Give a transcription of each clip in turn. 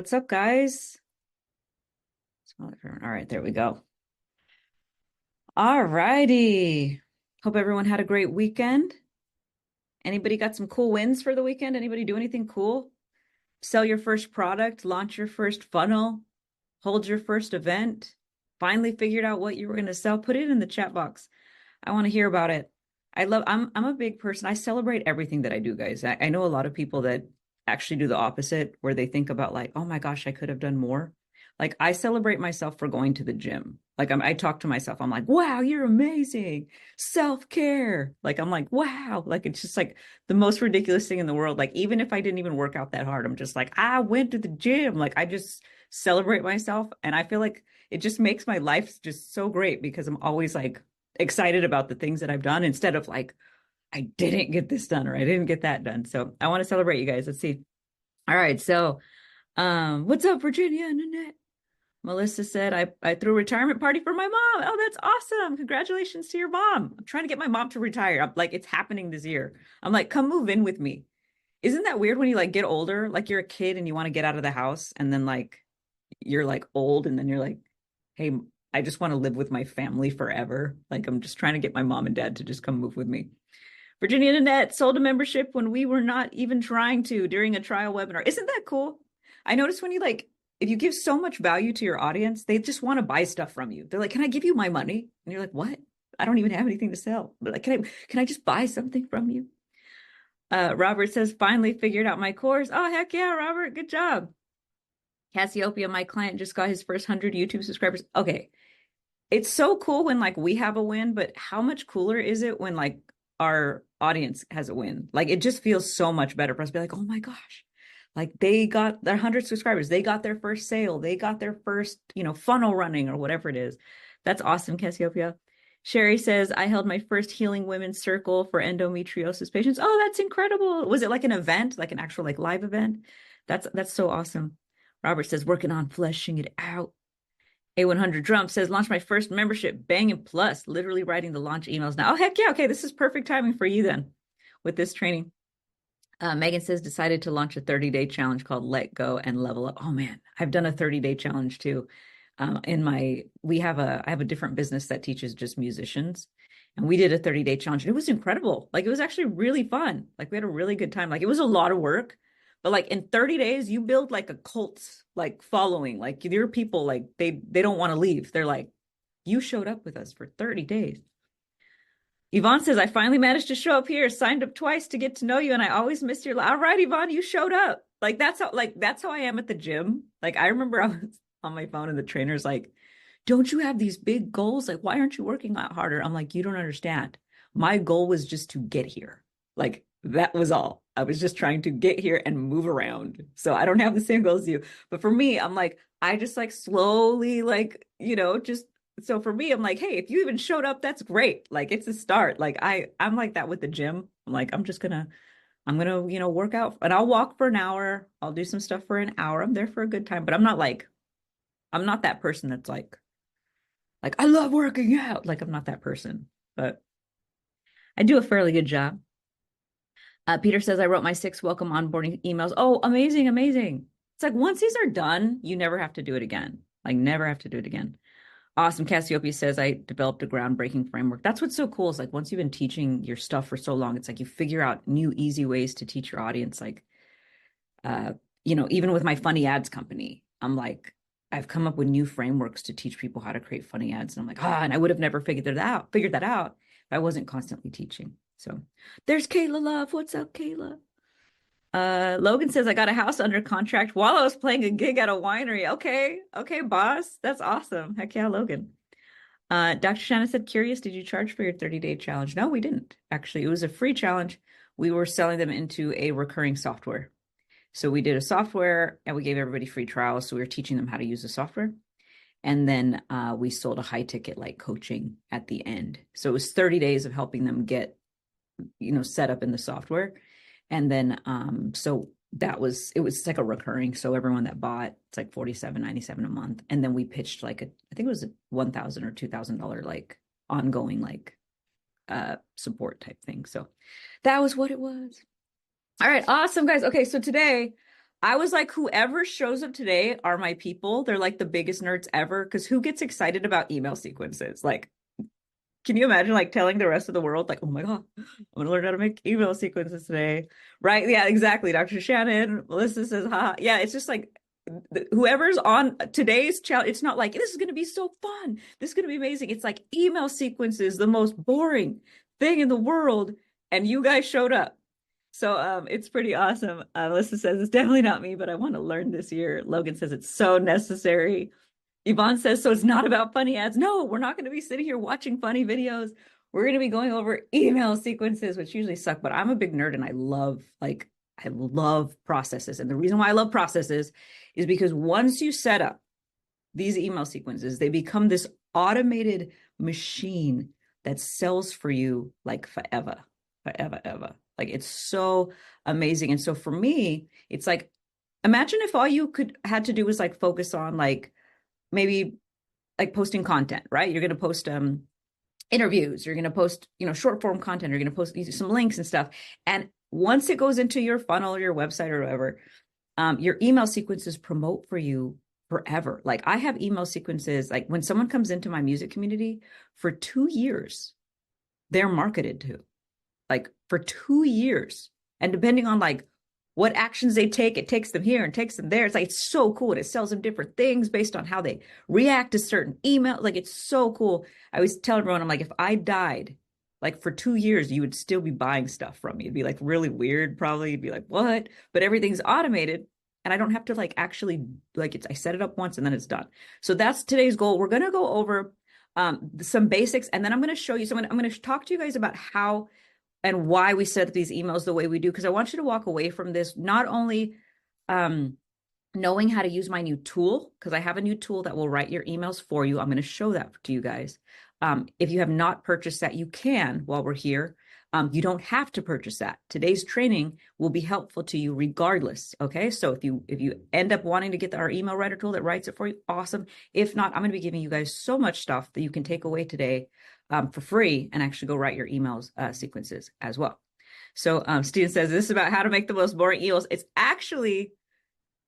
What's up, guys? All right, there we go. All righty. Hope everyone had a great weekend. Anybody got some cool wins for the weekend? Anybody do anything cool? Sell your first product, launch your first funnel, hold your first event, finally figured out what you were going to sell. Put it in the chat box. I want to hear about it. I'm a big person. I celebrate everything that I do, guys. I know a lot of people that actually do the opposite, where they think about like, oh my gosh, I could have done more. Like I celebrate myself for going to the gym. Like I talk to myself. I'm like, wow, you're amazing. Self-care. Like I'm like, wow. Like it's just like the most ridiculous thing in the world. Like even if I didn't even work out that hard, I'm just like, I went to the gym. Like I just celebrate myself. And I feel like it just makes my life just so great because I'm always like excited about the things that I've done instead of like, I didn't get this done or I didn't get that done. So I want to celebrate you guys. Let's see. All right. So, what's up, Virginia and Annette? Melissa said, I threw a retirement party for my mom. Oh, that's awesome. Congratulations to your mom. I'm trying to get my mom to retire. I'm like, it's happening this year. I'm like, come move in with me. Isn't that weird when you like get older? Like you're a kid and you want to get out of the house and then like you're like old and then you're like, hey, I just want to live with my family forever. Like I'm just trying to get my mom and dad to just come move with me. Virginia and Annette sold a membership when we were not even trying to during a trial webinar. Isn't that cool? I noticed when you like, if you give so much value to your audience, they just want to buy stuff from you. They're like, can I give you my money? And you're like, what? I don't even have anything to sell. But like, can I just buy something from you? Robert says, finally figured out my course. Oh, heck yeah, Robert. Good job. Cassiopeia, my client, just got his first 100 YouTube subscribers. Okay. It's so cool when like we have a win, but how much cooler is it when like our audience has a win? Like it just feels so much better for us to be like, oh my gosh, like they got their 100 subscribers, they got their first sale, they got their first, funnel running or whatever it is. That's awesome, Cassiopeia. Sherry says, I held my first Healing Women's Circle for endometriosis patients. Oh, that's incredible. Was it like an event, like an actual like live event? That's so awesome. Robert says, working on fleshing it out. A100 Drum says, launch my first membership, Banging Plus, literally writing the launch emails now. Oh, heck yeah. Okay, this is perfect timing for you then with this training. Megan says, decided to launch a 30-day challenge called Let Go and Level Up. Oh man, I've done a 30-day challenge too. I have a different business that teaches just musicians. And we did a 30-day challenge. And it was incredible. Like it was actually really fun. Like we had a really good time. Like it was a lot of work, but like in 30 days, you build like a cult like following. Like your people, like they don't want to leave. They're like, you showed up with us for 30 days. Yvonne says, I finally managed to show up here, signed up twice to get to know you, and I always missed your all right, Yvonne, you showed up. Like that's how I am at the gym. Like I remember I was on my phone and the trainer's like, don't you have these big goals? Like, why aren't you working out harder? I'm like, you don't understand. My goal was just to get here. Like that was all. I was just trying to get here and move around. So I don't have the same goals as you. But for me, I'm like, I just like slowly like, just so for me, I'm like, hey, if you even showed up, that's great. Like it's a start. Like I'm like that with the gym. I'm like, I'm gonna, work out and I'll walk for an hour. I'll do some stuff for an hour. I'm there for a good time, but I'm not that person that's like I love working out. Like I'm not that person, but I do a fairly good job. Peter says, I wrote my 6 welcome onboarding emails. Oh, amazing, amazing. It's like once these are done, you never have to do it again. Like never have to do it again. Awesome. Cassiopeia says, I developed a groundbreaking framework. That's what's so cool is like once you've been teaching your stuff for so long, it's like you figure out new, easy ways to teach your audience. Like, even with my funny ads company, I'm like, I've come up with new frameworks to teach people how to create funny ads. And I'm like, and I would have never figured that out if I wasn't constantly teaching. So there's Kayla Love. What's up, Kayla? Logan says, I got a house under contract while I was playing a gig at a winery. Okay. Okay, boss. That's awesome. Heck yeah, Logan. Dr. Shannon said, curious, did you charge for your 30-day challenge? No, we didn't. Actually, it was a free challenge. We were selling them into a recurring software. So we did a software and we gave everybody free trials. So we were teaching them how to use the software. And then we sold a high ticket like coaching at the end. So it was 30 days of helping them get, set up in the software. And then so it was like a recurring. So everyone that bought, it's like $47.97 a month. And then we pitched like I think it was a $1,000 or $2,000 like ongoing like support type thing. So that was what it was. All right, awesome guys. Okay, so today I was like, whoever shows up today are my people. They're like the biggest nerds ever. Because who gets excited about email sequences? Like, can you imagine like telling the rest of the world, like, oh my God, I'm gonna learn how to make email sequences today. Right? Yeah, exactly. Dr. Shannon, Melissa says, ha. Yeah, it's just like whoever's on today's challenge, it's not like this is gonna be so fun. This is gonna be amazing. It's like email sequences, the most boring thing in the world. And you guys showed up. So it's pretty awesome. Melissa says it's definitely not me, but I want to learn this year. Logan says it's so necessary. Yvonne says, so it's not about funny ads. No, we're not going to be sitting here watching funny videos. We're going to be going over email sequences, which usually suck, but I'm a big nerd and I love processes. And the reason why I love processes is because once you set up these email sequences, they become this automated machine that sells for you like forever, forever, ever. Like it's so amazing. And so for me, it's like, imagine if all you had to do was like focus on like maybe like posting content, right? You're going to post interviews, you're going to post, short form content, you're going to post some links and stuff. And once it goes into your funnel or your website or whatever, your email sequences promote for you forever. Like I have email sequences, like when someone comes into my music community for 2 years, they're marketed to like for 2 years. And depending on like what actions they take, it takes them here and takes them there. It's like, it's so cool. And it sells them different things based on how they react to certain emails. Like, it's so cool. I always tell everyone, I'm like, if I died, like for 2 years, you would still be buying stuff from me. It'd be like really weird, probably. You'd be like, what? But everything's automated. And I don't have to like actually I set it up once and then it's done. So that's today's goal. We're going to go over some basics. And then I'm going to show you, I'm going to talk to you guys about how and why we set up these emails the way we do, because I want you to walk away from this not only knowing how to use my new tool, because I have a new tool that will write your emails for you. I'm going to show that to you guys. If you have not purchased that, you can while we're here. You don't have to purchase that. Today's training will be helpful to you regardless. Okay, so if you end up wanting to get our email writer tool that writes it for you, awesome. If not, I'm going to be giving you guys so much stuff that you can take away today for free and actually go write your emails sequences as well. So Steven says, this is about how to make the most boring emails. It's actually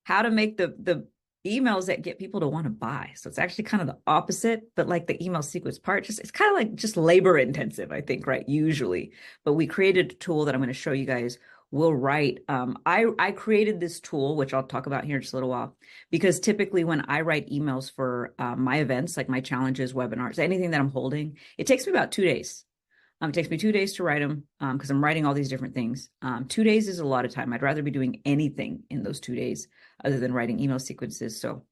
how to make the emails that get people to want to buy. So it's actually kind of the opposite, but like the email sequence part, it's kind of like just labor intensive, I think, right? Usually, but we created a tool that I'm going to show you guys will write. I created this tool, which I'll talk about here in just a little while, because typically when I write emails for my events, like my challenges, webinars, anything that I'm holding, it takes me about 2 days. It takes me 2 days to write them because I'm writing all these different things. 2 days is a lot of time. I'd rather be doing anything in those 2 days other than writing email sequences. So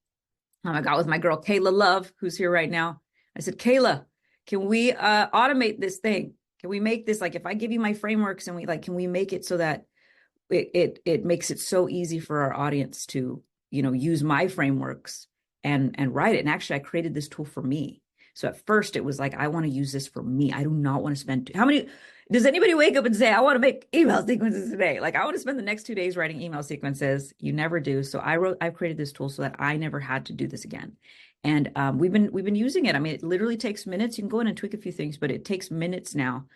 I got with my girl, Kayla Love, who's here right now. I said, Kayla, can we automate this thing? Can we make this, like, if I give you my frameworks and can we make it so that it makes it so easy for our audience to, use my frameworks and write it. And actually I created this tool for me. So at first it was like, I want to use this for me. I do not want to spend, does anybody wake up and say, I want to make email sequences today? Like I want to spend the next 2 days writing email sequences. You never do. So I've created this tool so that I never had to do this again. And we've been using it. I mean, it literally takes minutes. You can go in and tweak a few things, but it takes minutes now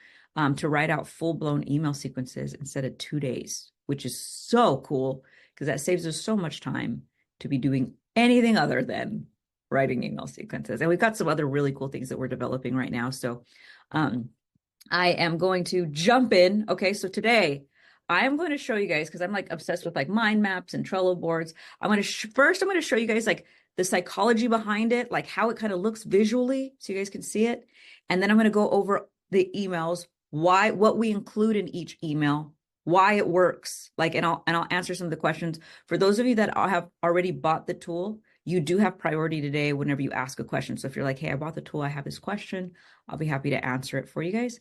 to write out full-blown email sequences instead of 2 days, which is so cool because that saves us so much time to be doing anything other than writing email sequences. And we've got some other really cool things that we're developing right now. So I am going to jump in. Okay, so today I am going to show you guys, because I'm like obsessed with like mind maps and Trello boards. I'm going to first I'm going to show you guys like the psychology behind it, like how it kind of looks visually so you guys can see it. And then I'm going to go over the emails, what we include in each email, why it works, like, and I'll answer some of the questions. For those of you that have already bought the tool, you do have priority today whenever you ask a question. So if you're like, hey, I bought the tool, I have this question, I'll be happy to answer it for you guys.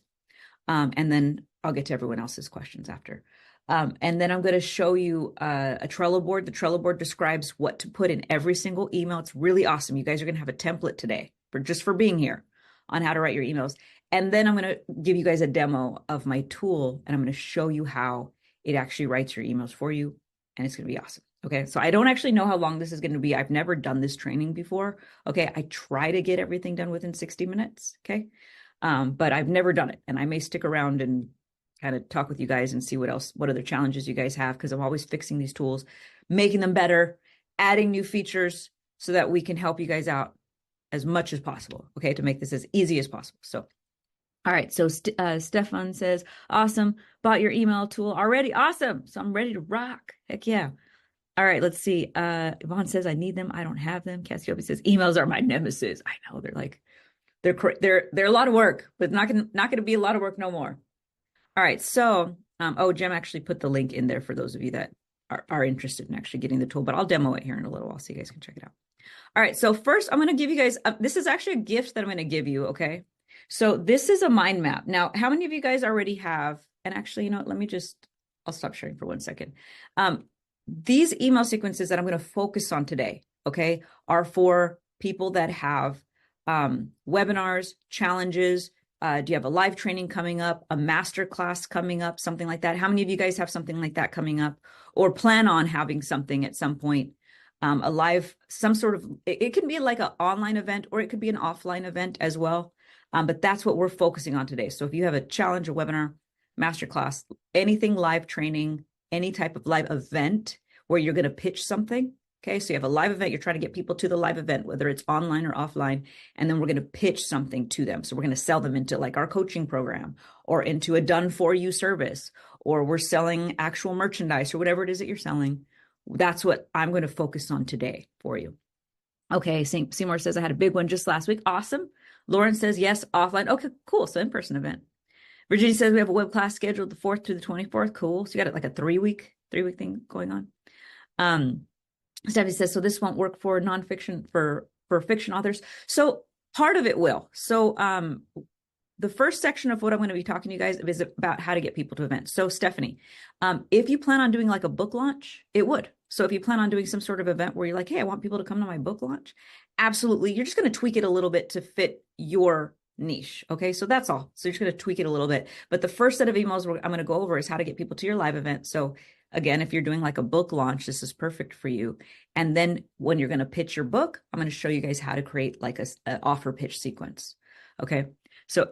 And then I'll get to everyone else's questions after. And then I'm going to show you a Trello board. The Trello board describes what to put in every single email. It's really awesome. You guys are going to have a template today for being here on how to write your emails. And then I'm going to give you guys a demo of my tool, and I'm going to show you how it actually writes your emails for you. And it's going to be awesome. Okay, so I don't actually know how long this is going to be. I've never done this training before. Okay, I try to get everything done within 60 minutes. Okay, but I've never done it. And I may stick around and kind of talk with you guys and see what other challenges you guys have, because I'm always fixing these tools. making them better, adding new features so that we can help you guys out as much as possible, okay, to make this as easy as possible. So, all right, so Stefan says, awesome, bought your email tool already. Awesome, so I'm ready to rock. Heck yeah. All right, let's see. Yvonne says, I need them. I don't have them. Cassiope says, emails are my nemesis. I know, they're a lot of work, but not gonna be a lot of work no more. All right, so Jem actually put the link in there for those of you that are interested in actually getting the tool, but I'll demo it here in a little while so you guys can check it out. All right, so first I'm going to give you guys, this is actually a gift that I'm going to give you, okay? So this is a mind map. Now, how many of you guys already have, and actually, you know what, I'll stop sharing for 1 second. These email sequences that I'm going to focus on today, okay, are for people that have webinars, challenges. Do you have a live training coming up, a master class coming up, something like that? How many of you guys have something like that coming up or plan on having something at some point? A live, some sort of, it can be like an online event or it could be an offline event as well. But that's what we're focusing on today. So if you have a challenge, a webinar, masterclass, anything live training, any type of live event where you're going to pitch something. Okay, so you have a live event, you're trying to get people to the live event, whether it's online or offline, and then we're going to pitch something to them. So we're going to sell them into like our coaching program or into a done for you service, or we're selling actual merchandise or whatever it is that you're selling. That's what I'm going to focus on today for you. Okay, Seymour says, I had a big one just last week. Awesome. Lauren says, yes, offline. Okay, cool. So in-person event. Virginia says we have a web class scheduled the 4th to the 24th. Cool. So you got it like a three-week thing going on. Stephanie says, so this won't work for nonfiction, for fiction authors. So part of it will. So the first section of what I'm going to be talking to you guys is about how to get people to events. So Stephanie, if you plan on doing like a book launch, it would. So if you plan on doing some sort of event where you're like, hey, I want people to come to my book launch, absolutely. You're just going to tweak it a little bit to fit your niche. Okay. So that's all. So you're just going to tweak it a little bit. But the first set of emails I'm going to go over is how to get people to your live event. So again, if you're doing like a book launch, this is perfect for you. And then when you're going to pitch your book, I'm going to show you guys how to create like an offer pitch sequence. Okay. So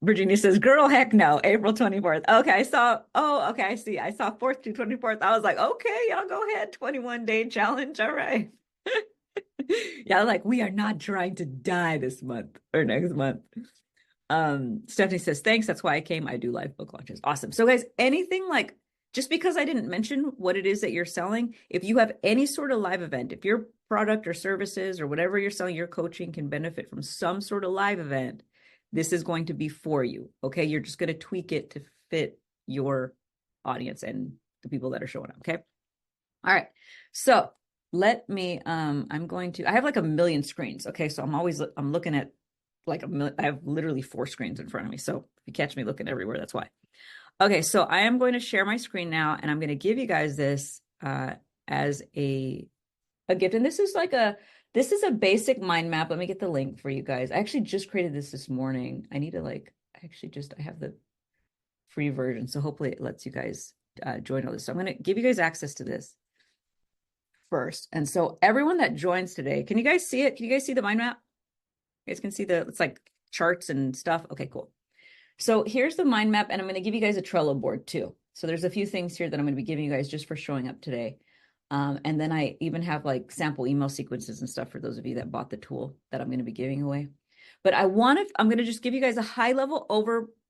Virginia says, girl, heck no, April 24th. Okay, I saw 4th to 24th. I was like, okay, y'all go ahead, 21-day challenge. All right. Yeah, like we are not trying to die this month or next month. Stephanie says, thanks. That's why I came. I do live book launches. Awesome. So guys, anything like, just because I didn't mention what it is that you're selling, if you have any sort of live event, if your product or services or whatever you're selling, your coaching can benefit from some sort of live event, this is going to be for you. Okay. You're just going to tweak it to fit your audience and the people that are showing up. Okay. All right. So let me, I have like a million screens. Okay. So I'm looking at like I have literally 4 screens in front of me. So if you catch me looking everywhere, that's why. Okay. So I am going to share my screen now and I'm going to give you guys this as a gift. And this is a basic mind map. Let me get the link for you guys. I actually just created this morning. I need to I have the free version. So hopefully it lets you guys join all this. So I'm going to give you guys access to this first. And so everyone that joins today, can you guys see it? Can you guys see the mind map? You guys can see it's like charts and stuff. Okay, cool. So here's the mind map. And I'm going to give you guys a Trello board too. So there's a few things here that I'm going to be giving you guys just for showing up today. And then I even have like sample email sequences and stuff for those of you that bought the tool that I'm going to be giving away. But I'm going to just give you guys a high level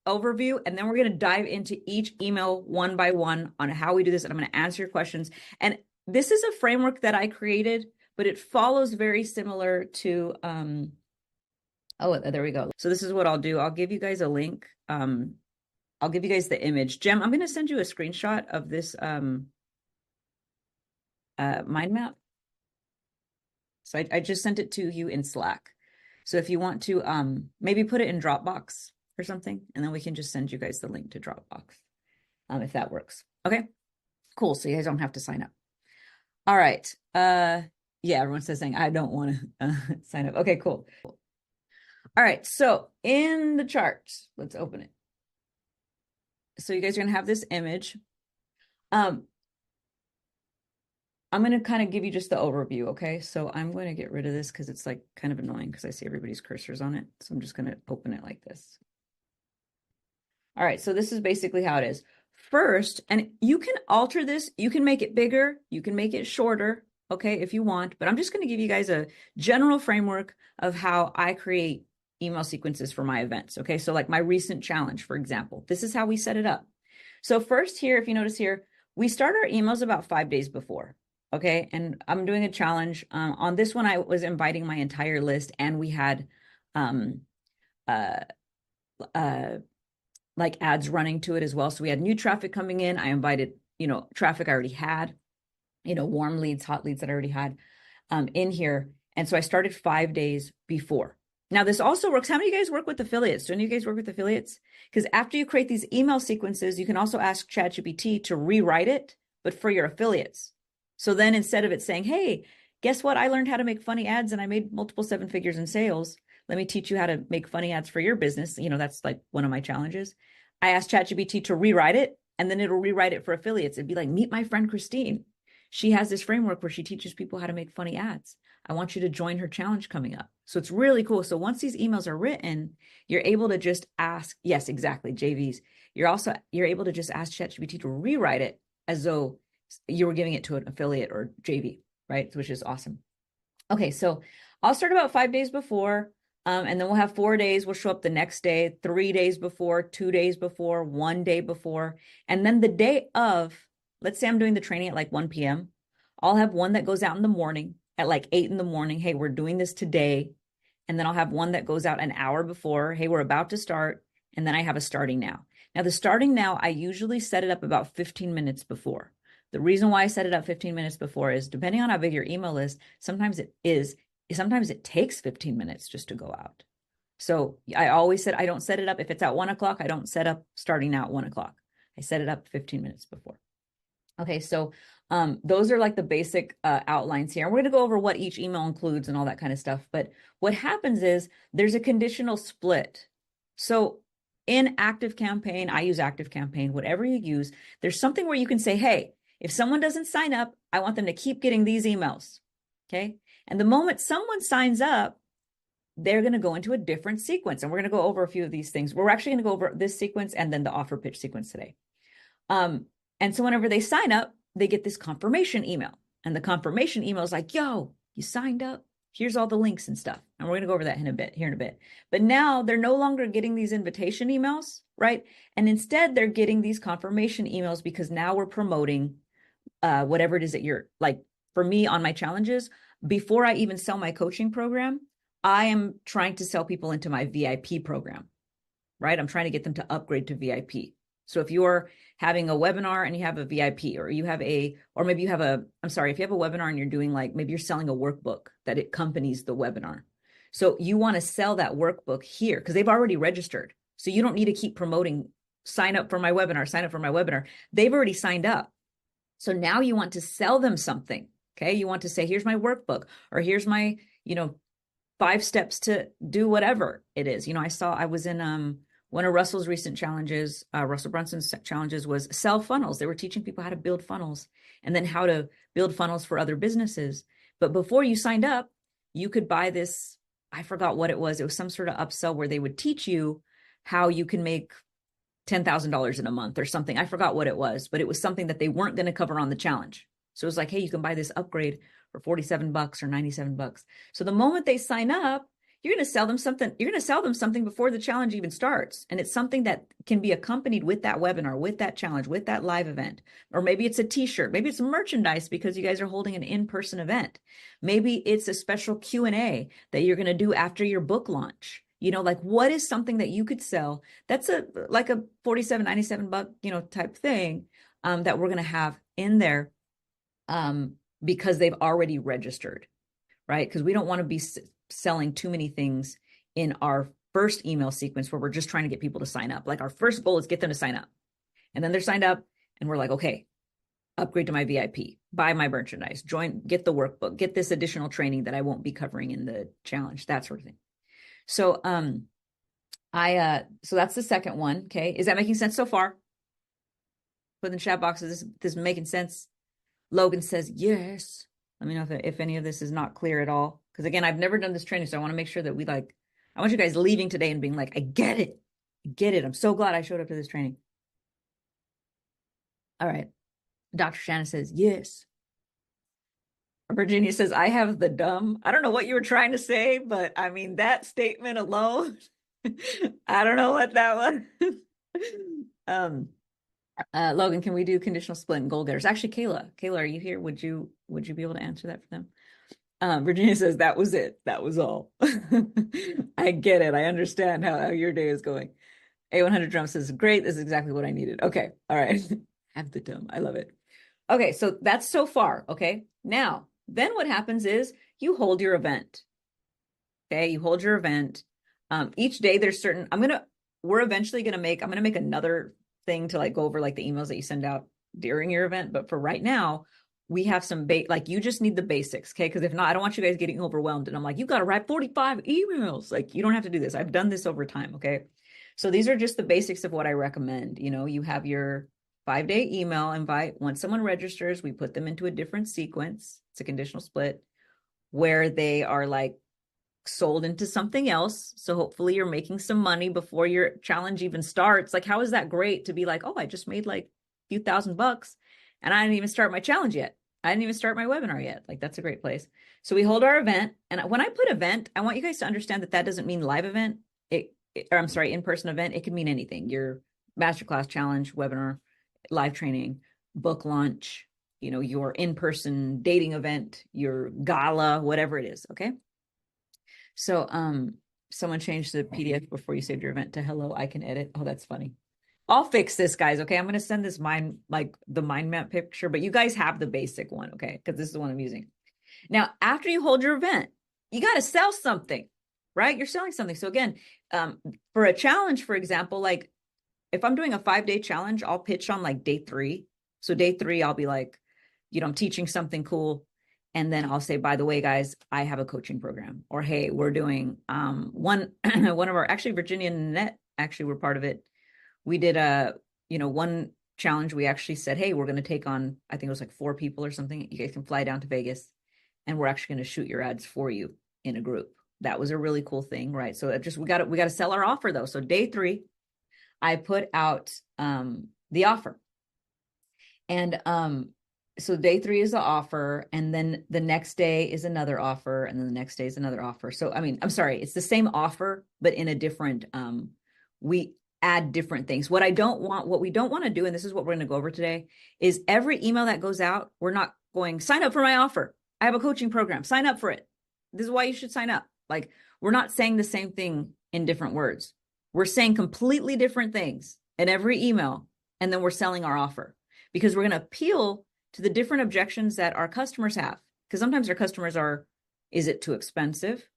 overview, and then we're going to dive into each email one by one on how we do this. And I'm going to answer your questions. And this is a framework that I created, but it follows very similar to, there we go. So this is what I'll do. I'll give you guys a link. I'll give you guys the image. Jem, I'm going to send you a screenshot of this, mind map. So I just sent it to you in Slack. So if you want to maybe put it in Dropbox or something, and then we can just send you guys the link to Dropbox if that works. Okay, cool. So you guys don't have to sign up. All right. Yeah, everyone says saying I don't want to sign up. Okay, cool. All right. So in the charts, let's open it. So you guys are going to have this image. I'm going to kind of give you just the overview, okay? So I'm going to get rid of this because it's like kind of annoying because I see everybody's cursors on it. So I'm just going to open it like this. All right, so this is basically how it is. first, and you can alter this, you can make it bigger, you can make it shorter, okay, if you want, but I'm just going to give you guys a general framework of how I create email sequences for my events. Okay, so like my recent challenge, for example, this is how we set it up. So first here, if you notice here, we start our emails about 5 days before. Okay, and I'm doing a challenge. On this one, I was inviting my entire list, and we had um, uh, uh, like ads running to it as well. So we had new traffic coming in. I invited, traffic I already had, warm leads, hot leads that I already had in here. And so I started 5 days before. Now, this also works. How many of you guys work with affiliates? Do any of you guys work with affiliates? Because after you create these email sequences, you can also ask ChatGPT to rewrite it, but for your affiliates. So then instead of it saying, hey, guess what? I learned how to make funny ads and I made multiple 7 figures in sales. Let me teach you how to make funny ads for your business. That's like one of my challenges. I asked ChatGPT to rewrite it, and then it'll rewrite it for affiliates. It'd be like, meet my friend Kristine. She has this framework where she teaches people how to make funny ads. I want you to join her challenge coming up. So it's really cool. So once these emails are written, you're able to just ask, yes, exactly, JVs. You're able to just ask ChatGPT to rewrite it as though you were giving it to an affiliate or JV, right? Which is awesome. Okay, so I'll start about 5 days before, and then we'll have 4 days. We'll show up the next day, 3 days before, 2 days before, 1 day before, and then the day of, let's say I'm doing the training at like 1 p.m. I'll have one that goes out in the morning at like 8 in the morning. Hey, we're doing this today. And then I'll have one that goes out an hour before. Hey, we're about to start. And then I have a starting now. Now, the starting now, I usually set it up about 15 minutes before. The reason why I set it up 15 minutes before is depending on how big your email is, sometimes it takes 15 minutes just to go out. So I always said, I don't set it up. If it's at 1 o'clock, I don't set up starting now at 1 o'clock. I set it up 15 minutes before. Okay, so those are like the basic outlines here. We're going to go over what each email includes and all that kind of stuff. But what happens is there's a conditional split. So in ActiveCampaign, I use ActiveCampaign, whatever you use, there's something where you can say, hey, if someone doesn't sign up, I want them to keep getting these emails. Okay. And the moment someone signs up, they're going to go into a different sequence. And we're going to go over a few of these things. We're actually going to go over this sequence and then the offer pitch sequence today. And so whenever they sign up, they get this confirmation email. And the confirmation email is like, yo, you signed up. Here's all the links and stuff. And we're going to go over that here in a bit. But now they're no longer getting these invitation emails, right? And instead they're getting these confirmation emails because now we're promoting whatever it is that you're like. For me on my challenges, before I even sell my coaching program, I am trying to sell people into my VIP program, right? I'm trying to get them to upgrade to VIP. So if you're having a webinar and you have a VIP, or maybe you have if you have a webinar and you're doing like, maybe you're selling a workbook that it accompanies the webinar. So you want to sell that workbook here because they've already registered. So you don't need to keep promoting, sign up for my webinar. They've already signed up. So now you want to sell them something. Okay. You want to say, here's my workbook, or here's my, 5 steps to do whatever it is. I was in, one of Russell's recent challenges, Russell Brunson's challenges was sell funnels. They were teaching people how to build funnels and then how to build funnels for other businesses. But before you signed up, you could buy this. I forgot what it was. It was some sort of upsell where they would teach you how you can make $10,000 in a month or something. I forgot what it was, but it was something that they weren't going to cover on the challenge. So it was like, hey, you can buy this upgrade for $47 or $97. So the moment they sign up, you're going to sell them something. You're going to sell them something before the challenge even starts. And it's something that can be accompanied with that webinar, with that challenge, with that live event. Or maybe it's a t-shirt. Maybe it's merchandise because you guys are holding an in-person event. Maybe it's a special Q&A that you're going to do after your book launch. Like what is something that you could sell that's like a $47, $97, type thing that we're going to have in there because they've already registered, right? Because we don't want to be selling too many things in our first email sequence where we're just trying to get people to sign up. Like our first goal is get them to sign up. And then they're signed up and we're like, okay, upgrade to my VIP, buy my merchandise, join, get the workbook, get this additional training that I won't be covering in the challenge, that sort of thing. So, so that's the second one. Okay. Is that making sense so far? Put in the chat box, is this making sense? Logan says, yes. Let me know if any of this is not clear at all. Because again, I've never done this training, so I want to make sure that I want you guys leaving today and being like, I get it. I get it. I'm so glad I showed up to this training. All right. Dr. Shannon says, yes. Virginia says, I have the dumb. I don't know what you were trying to say, but I mean, that statement alone, I don't know what that was. um, Logan, can we do conditional split and goal getters? Actually, Kayla, are you here? Would you be able to answer that for them? Virginia says, that was it. That was all. I get it. I understand how your day is going. A100 Drum says, great. This is exactly what I needed. Okay. All right. Have the dumb. I love it. Okay. So that's so far. Okay. Now, then what happens is you hold your event. Okay. You hold your event. Each day there's certain, we're eventually going to make, I'm going to make another thing to like go over like the emails that you send out during your event. But for right now, we have some like you just need the basics. Okay. Because if not, I don't want you guys getting overwhelmed. And I'm like, you got to write 45 emails. Like you don't have to do this. I've done this over time. Okay. So these are just the basics of what I recommend. You know, you have your 5-day email invite. Once someone registers, we put them into a different sequence. It's a conditional split where they are like sold into something else. So hopefully you're making some money before your challenge even starts. Like, how is that great to be like, oh, I just made like a few $1,000 and I didn't even start my challenge yet. I didn't even start my webinar yet. Like, that's a great place. So we hold our event. And when I put event, I want you guys to understand that that doesn't mean live event. In-person event. It can mean anything. Your masterclass, challenge, webinar, live training, book launch, you know, your in-person dating event, your gala, whatever it is. Okay. So, someone changed the PDF before you saved your event to hello, I can edit. Oh, that's funny. I'll fix this, guys. Okay. I'm going to send this like the mind map picture, but you guys have the basic one. Okay. Because this is the one I'm using. Now, after you hold your event, you got to sell something, right? You're selling something. So again, for a challenge, for example, like if I'm doing a 5-day challenge, I'll pitch on like day 3. So day 3, I'll be like, you know, I'm teaching something cool. And then I'll say, by the way, guys, I have a coaching program. Or, hey, we're doing one of our, actually, Virginia and Annette actually were part of it. We did one challenge. We actually said, hey, we're going to take on, I think it was like 4 people or something. You guys can fly down to Vegas and we're actually going to shoot your ads for you in a group. That was a really cool thing, right? So we got to sell our offer though. So day 3, I put out the offer. And so day 3 is the offer, and then the next day is another offer, and then the next day is another offer. So, I mean, I'm sorry, it's the same offer, but in a different, we add different things. What we don't want to do, and this is what we're going to go over today, is every email that goes out, we're not going, sign up for my offer. I have a coaching program. Sign up for it. This is why you should sign up. Like, we're not saying the same thing in different words. We're saying completely different things in every email, and then we're selling our offer because we're going to appeal to the different objections that our customers have. Because sometimes our customers are, is it too expensive?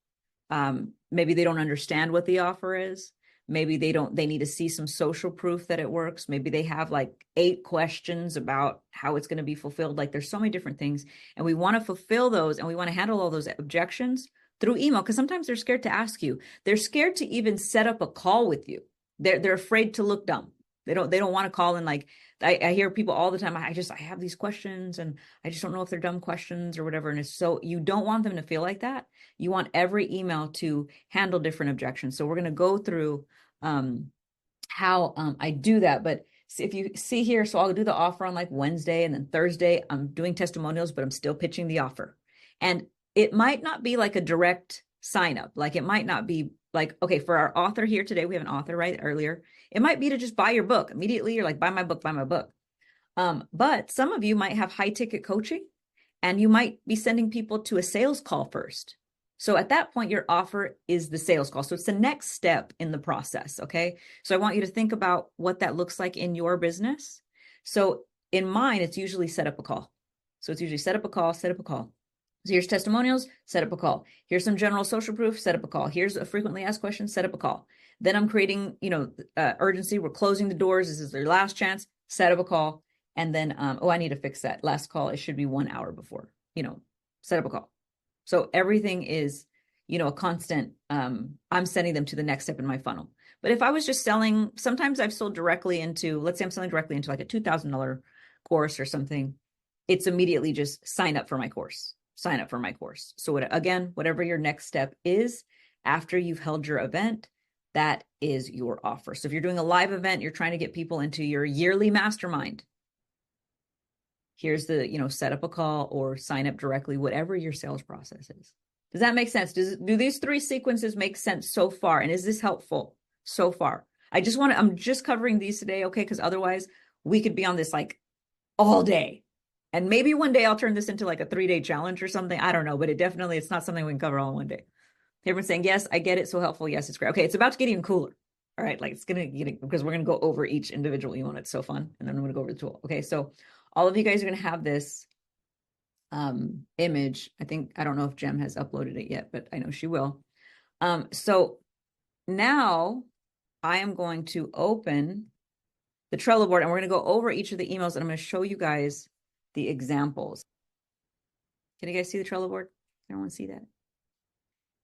Maybe they don't understand what the offer is. Maybe they need to see some social proof that it works. Maybe they have like 8 questions about how it's going to be fulfilled. Like there's so many different things. And we want to fulfill those and we want to handle all those objections through email, because sometimes they're scared to ask you. They're scared to even set up a call with you. They're afraid to look dumb. They don't want to call and like, I hear people all the time. I have these questions and I just don't know if they're dumb questions or whatever. And it's so, you don't want them to feel like that. You want every email to handle different objections. So we're going to go through how I do that. But if you see here, so I'll do the offer on like Wednesday, and then Thursday I'm doing testimonials, but I'm still pitching the offer. And it might not be like a direct sign up. Like it might not be like, okay, for our author here today, we have an author right earlier. It might be to just buy your book immediately. You're like, buy my book, buy my book. But some of you might have high ticket coaching and you might be sending people to a sales call first. So at that point, your offer is the sales call. So it's the next step in the process. Okay. So I want you to think about what that looks like in your business. So in mine, it's usually set up a call. So it's usually set up a call, set up a call. So here's testimonials, set up a call. Here's some general social proof, set up a call. Here's a frequently asked question, set up a call. Then I'm creating, urgency. We're closing the doors. This is their last chance, set up a call. And then, I need to fix that. Last call, it should be 1 hour before, set up a call. So everything is, a constant, I'm sending them to the next step in my funnel. But if I was just selling, sometimes I've sold directly into, let's say I'm selling directly into like a $2,000 course or something. It's immediately just sign up for my course. Sign up for my course. So whatever your next step is after you've held your event, that is your offer. So if you're doing a live event, you're trying to get people into your yearly mastermind. Here's the, set up a call or sign up directly, whatever your sales process is. Does that make sense? Do these 3 sequences make sense so far? And is this helpful so far? I'm just covering these today, okay? Because otherwise we could be on this like all day. And maybe one day I'll turn this into like a 3-day challenge or something. I don't know, but it's not something we can cover all in one day. Everyone's saying, yes, I get it. So helpful. Yes, it's great. Okay, it's about to get even cooler. All right, like it's going to get, because we're going to go over each individual email. It's so fun. And then I'm going to go over the tool. Okay, so all of you guys are going to have this image. I don't know if Jem has uploaded it yet, but I know she will. So now I am going to open the Trello board and we're going to go over each of the emails and I'm going to show you guys the examples. Can you guys see the Trello board? Everyone see that?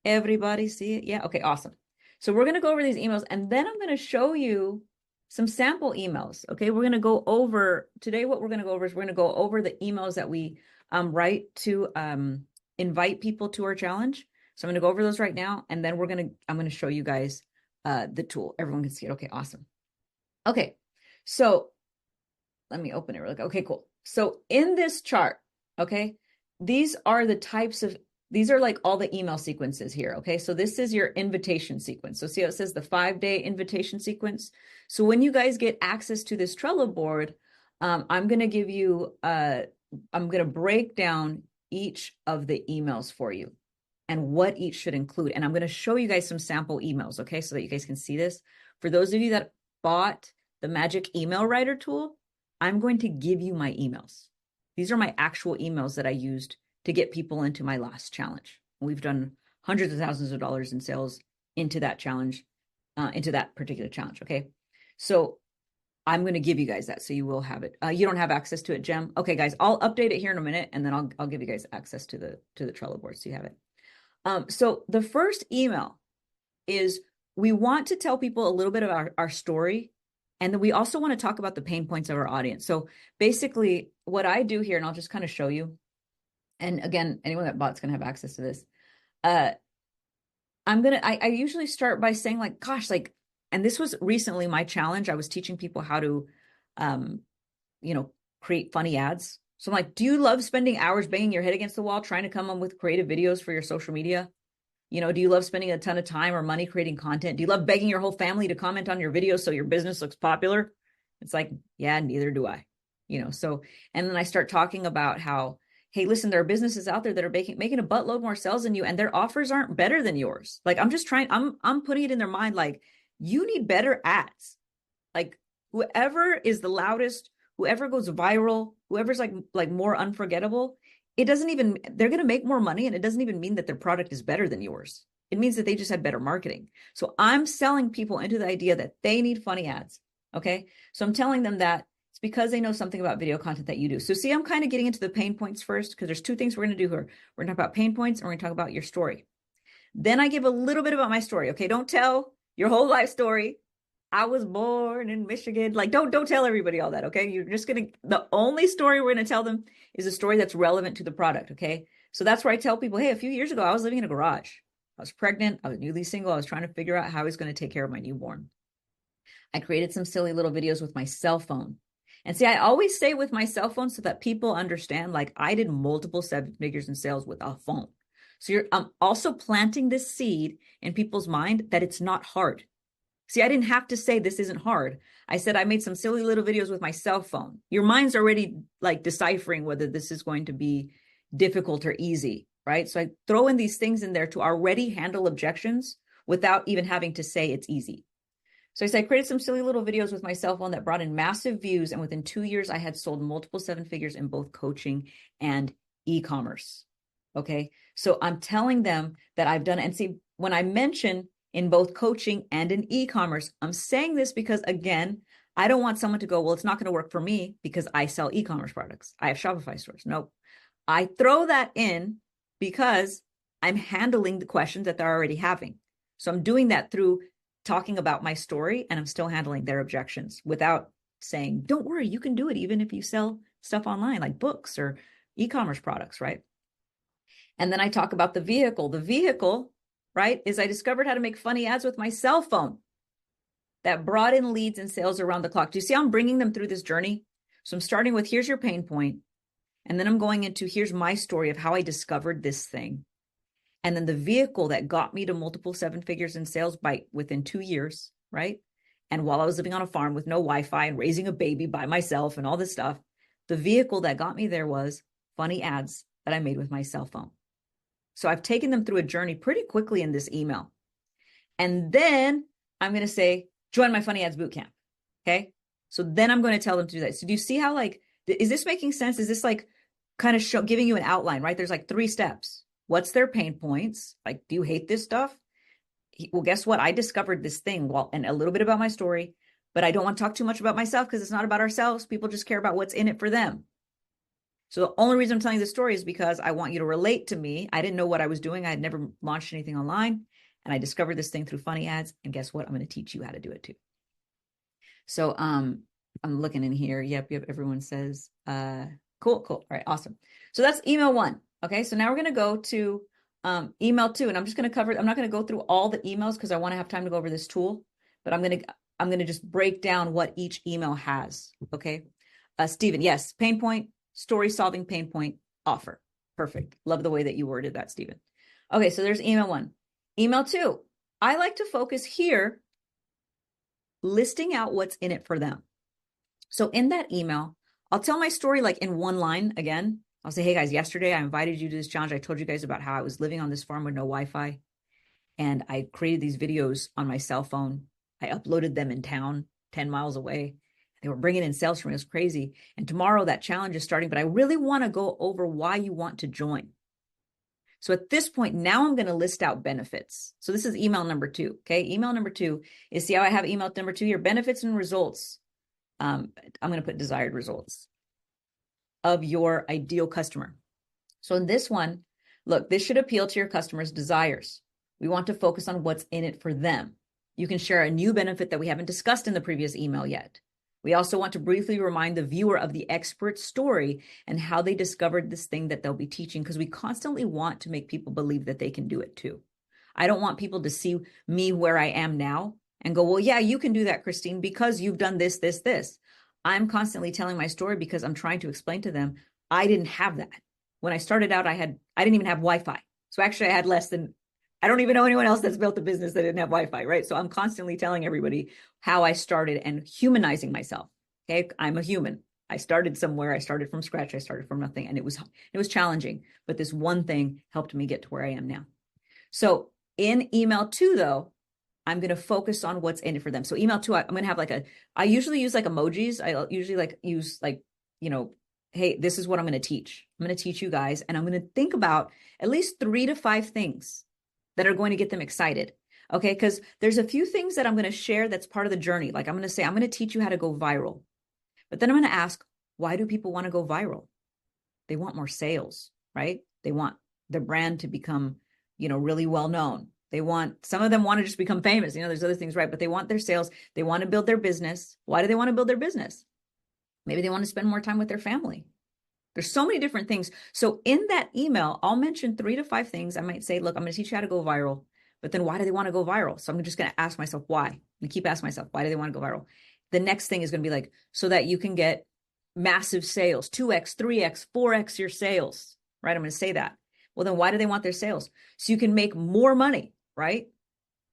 Everybody see it? Yeah. Okay, awesome. So we're going to go over these emails and then I'm going to show you some sample emails. Okay. We're going to go over today. What we're going to go over is we're going to go over the emails that we write to invite people to our challenge. So I'm going to go over those right now. And then I'm going to show you guys the tool. Everyone can see it. Okay, awesome. Okay. So let me open it real quick. Okay, cool. So in this chart, okay, these are like all the email sequences here. Okay, so this is your invitation sequence. So see how it says the 5-day invitation sequence. So when you guys get access to this Trello board, I'm going to give you, I'm going to break down each of the emails for you and what each should include. And I'm going to show you guys some sample emails, okay, so that you guys can see this. For those of you that bought the Magic Email Writer tool, I'm going to give you my emails. These are my actual emails that I used to get people into my last challenge. We've done hundreds of thousands of dollars in sales into that challenge, into that particular challenge, okay? So I'm going to give you guys that, so you will have it. You don't have access to it, Jem? Okay, guys, I'll update it here in a minute, and then I'll give you guys access to the Trello board, so you have it. So the first email is we want to tell people a little bit about our story, and then we also want to talk about the pain points of our audience. So basically what I do here, and I'll just kind of show you, and again, anyone that bought's going to have access to this. I usually start by saying like, gosh, like, and this was recently my challenge. I was teaching people how to, create funny ads. So I'm like, do you love spending hours banging your head against the wall, trying to come up with creative videos for your social media? Do you love spending a ton of time or money creating content? Do you love begging your whole family to comment on your videos so your business looks popular? It's like, yeah, neither do I, so, and then I start talking about how, hey, listen, there are businesses out there that are making a buttload more sales than you, and their offers aren't better than yours. Like, I'm putting it in their mind, like, you need better ads. Like, whoever is the loudest, whoever goes viral, whoever's like more unforgettable, they're going to make more money, and it doesn't even mean that their product is better than yours. It means that they just had better marketing. So I'm selling people into the idea that they need funny ads. Okay. So I'm telling them that it's because they know something about video content that you do. So see, I'm kind of getting into the pain points first, because there's 2 things we're going to do here. We're going to talk about pain points and we're going to talk about your story. Then I give a little bit about my story. Okay. Don't tell your whole life story. I was born in Michigan. Like, don't tell everybody all that. Okay. The only story we're going to tell them is a story that's relevant to the product. Okay. So that's where I tell people, hey, a few years ago, I was living in a garage. I was pregnant. I was newly single. I was trying to figure out how I was going to take care of my newborn. I created some silly little videos with my cell phone. And see, I always say with my cell phone so that people understand, like, I did multiple 7 figures in sales with a phone. So I'm also planting this seed in people's mind that it's not hard. See, I didn't have to say this isn't hard. I said I made some silly little videos with my cell phone. Your mind's already like deciphering whether this is going to be difficult or easy, right? So I throw in these things in there to already handle objections without even having to say it's easy. So I created some silly little videos with my cell phone that brought in massive views. And within 2 years, I had sold multiple 7 figures in both coaching and e-commerce. Okay. So I'm telling them that I've done it. And see, when I mention in both coaching and in e-commerce, I'm saying this because, again, I don't want someone to go, well, it's not going to work for me because I sell e-commerce products. I have Shopify stores. Nope. I throw that in because I'm handling the questions that they're already having. So I'm doing that through talking about my story, and I'm still handling their objections without saying, don't worry, you can do it even if you sell stuff online like books or e-commerce products, right? And then I talk about the vehicle. The vehicle, right, is I discovered how to make funny ads with my cell phone that brought in leads and sales around the clock. Do you see how I'm bringing them through this journey? So I'm starting with, here's your pain point. And then I'm going into, here's my story of how I discovered this thing. And then the vehicle that got me to multiple seven figures in sales by within 2 years, right? And while I was living on a farm with no Wi-Fi and raising a baby by myself and all this stuff, the vehicle that got me there was funny ads that I made with my cell phone. So I've taken them through a journey pretty quickly in this email. And then I'm going to say, join my funny ads bootcamp. Okay. So then I'm going to tell them to do that. So do you see how, like, is this making sense? Is this like kind of giving you an outline, right? There's like 3 steps. What's their pain points? Like, do you hate this stuff? Well, guess what? I discovered this thing, and a little bit about my story, but I don't want to talk too much about myself because it's not about ourselves. People just care about what's in it for them. So the only reason I'm telling you this story is because I want you to relate to me. I didn't know what I was doing. I had never launched anything online, and I discovered this thing through funny ads. And guess what? I'm going to teach you how to do it too. So I'm looking in here. Yep. Everyone says, cool. All right, awesome. So that's email 1. Okay, so now we're going to go to email 2, and I'm just going to cover. I'm not going to go through all the emails because I want to have time to go over this tool, but I'm going to just break down what each email has. Okay, Stephen, yes, pain point, story solving pain point, offer. Perfect. Love the way that you worded that, Stephen. Okay, so there's email 1. Email 2, I like to focus here, listing out what's in it for them. So in that email, I'll tell my story like in 1 line again. I'll say, hey guys, yesterday I invited you to this challenge. I told you guys about how I was living on this farm with no Wi-Fi. And I created these videos on my cell phone. I uploaded them in town, 10 miles away. They were bringing in sales for me. It was crazy. And tomorrow that challenge is starting, but I really want to go over why you want to join. So at this point, now I'm going to list out benefits. So this is email number 2. Okay. Email number 2 is, see how I have email number 2 here, benefits and results. I'm going to put desired results of your ideal customer. So in this one, look, this should appeal to your customer's desires. We want to focus on what's in it for them. You can share a new benefit that we haven't discussed in the previous email yet. We also want to briefly remind the viewer of the expert's story and how they discovered this thing that they'll be teaching, because we constantly want to make people believe that they can do it too. I don't want people to see me where I am now and go, well, yeah, you can do that, Kristine, because you've done this, this, this. I'm constantly telling my story because I'm trying to explain to them, I didn't have that. When I started out, I didn't even have Wi-Fi. So actually I had less than, I don't even know anyone else that's built a business that didn't have Wi-Fi, right? So I'm constantly telling everybody how I started and humanizing myself. Okay. I'm a human. I started somewhere. I started from scratch. I started from nothing, and it was challenging, but this one thing helped me get to where I am now. So in email 2 though, I'm going to focus on what's in it for them. So email 2, I'm going to have I usually use like emojis. I usually use hey, this is what I'm going to teach. I'm going to teach you guys, and I'm going to think about at least 3 to 5 things that are going to get them excited. Okay. Because there's a few things that I'm going to share that's part of the journey. Like I'm going to say, I'm going to teach you how to go viral, but then I'm going to ask, why do people want to go viral? They want more sales, right? They want their brand to become, really well known. Some of them want to just become famous. There's other things, right? But they want their sales. They want to build their business. Why do they want to build their business? Maybe they want to spend more time with their family. There's so many different things. So in that email, I'll mention 3 to 5 things. I might say, look, I'm going to teach you how to go viral, but then why do they want to go viral? So I'm just going to ask myself why. I'm going to keep asking myself, why do they want to go viral? The next thing is going to be like, so that you can get massive sales, 2x, 3x, 4x your sales, right? I'm going to say that. Well, then why do they want their sales? So you can make more money, right?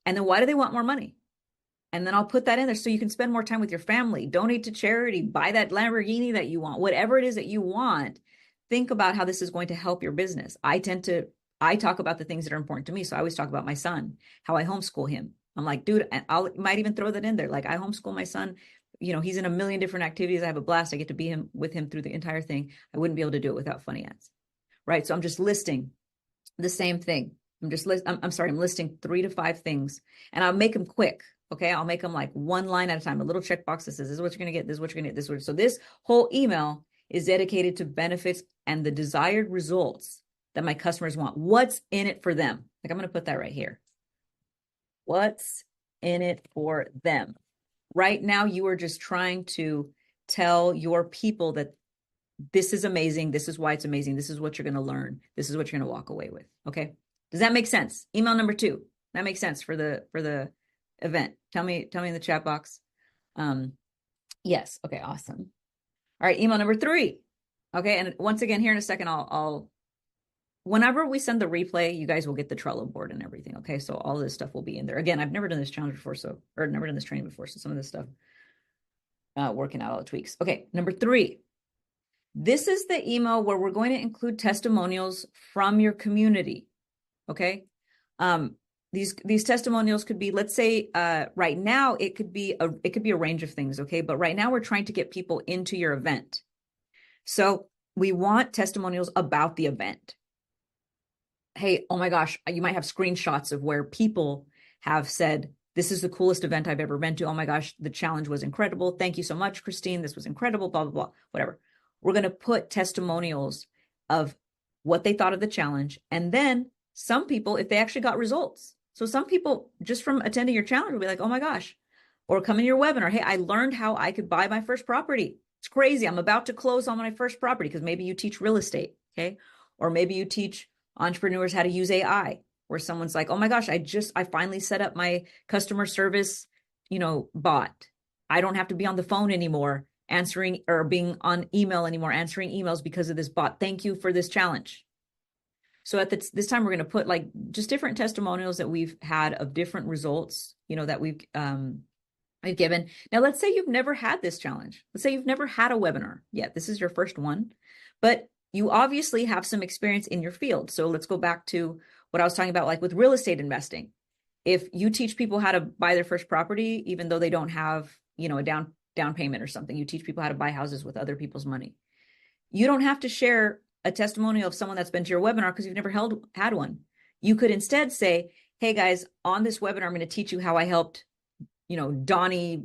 And then why do they want more money? And then I'll put that in there so you can spend more time with your family, donate to charity, buy that Lamborghini that you want, whatever it is that you want. Think about how this is going to help your business. I talk about the things that are important to me. So I always talk about my son, how I homeschool him. I'm like, dude, might even throw that in there. Like I homeschool my son. He's in a million different activities. I have a blast. I get to be with him through the entire thing. I wouldn't be able to do it without funny ads. Right. So I'm just listing the same thing. I'm listing 3 to 5 things, and I'll make them quick. Okay. I'll make them like 1 line at a time, a little checkbox that says, this is what you're going to get. This is what you're going to get. So this whole email is dedicated to benefits and the desired results that my customers want. What's in it for them? Like I'm going to put that right here. What's in it for them? Right now, you are just trying to tell your people that this is amazing. This is why it's amazing. This is what you're going to learn. This is what you're going to walk away with. Okay. Does that make sense? Email number 2. That makes sense for the event. Tell me in the chat box. Yes. Okay. Awesome. All right. Email number 3. Okay. And once again, here in a second, whenever we send the replay, you guys will get the Trello board and everything. Okay. So all this stuff will be in there. Again, I've never done this challenge before. Or never done this training before. So some of this stuff, working out all the tweaks. Okay. Number 3, this is the email where we're going to include testimonials from your community. Okay. These testimonials could be, let's say, right now it could be a range of things. Okay. But right now we're trying to get people into your event. So we want testimonials about the event. Hey, oh my gosh, you might have screenshots of where people have said, this is the coolest event I've ever been to. Oh my gosh, the challenge was incredible. Thank you so much, Kristine. This was incredible, blah, blah, blah, whatever. We're going to put testimonials of what they thought of the challenge. And then some people, if they actually got results. So some people just from attending your challenge will be like, oh my gosh, or come in your webinar. Hey, I learned how I could buy my first property. It's crazy. I'm about to close on my first property, because maybe you teach real estate. Okay. Or maybe you teach entrepreneurs how to use AI, where someone's like, oh my gosh, I finally set up my customer service, bot. I don't have to be on the phone anymore answering, or being on email anymore, answering emails because of this bot. Thank you for this challenge. So at this time, we're going to put like just different testimonials that we've had of different results, that we've given. Now, let's say you've never had this challenge. Let's say you've never had a webinar yet. This is your first one, but you obviously have some experience in your field. So let's go back to what I was talking about, like with real estate investing. If you teach people how to buy their first property, even though they don't have, a down payment or something, you teach people how to buy houses with other people's money. You don't have to share a testimonial of someone that's been to your webinar because you've never had one. You could instead say, hey guys, on this webinar, I'm going to teach you how I helped, Donnie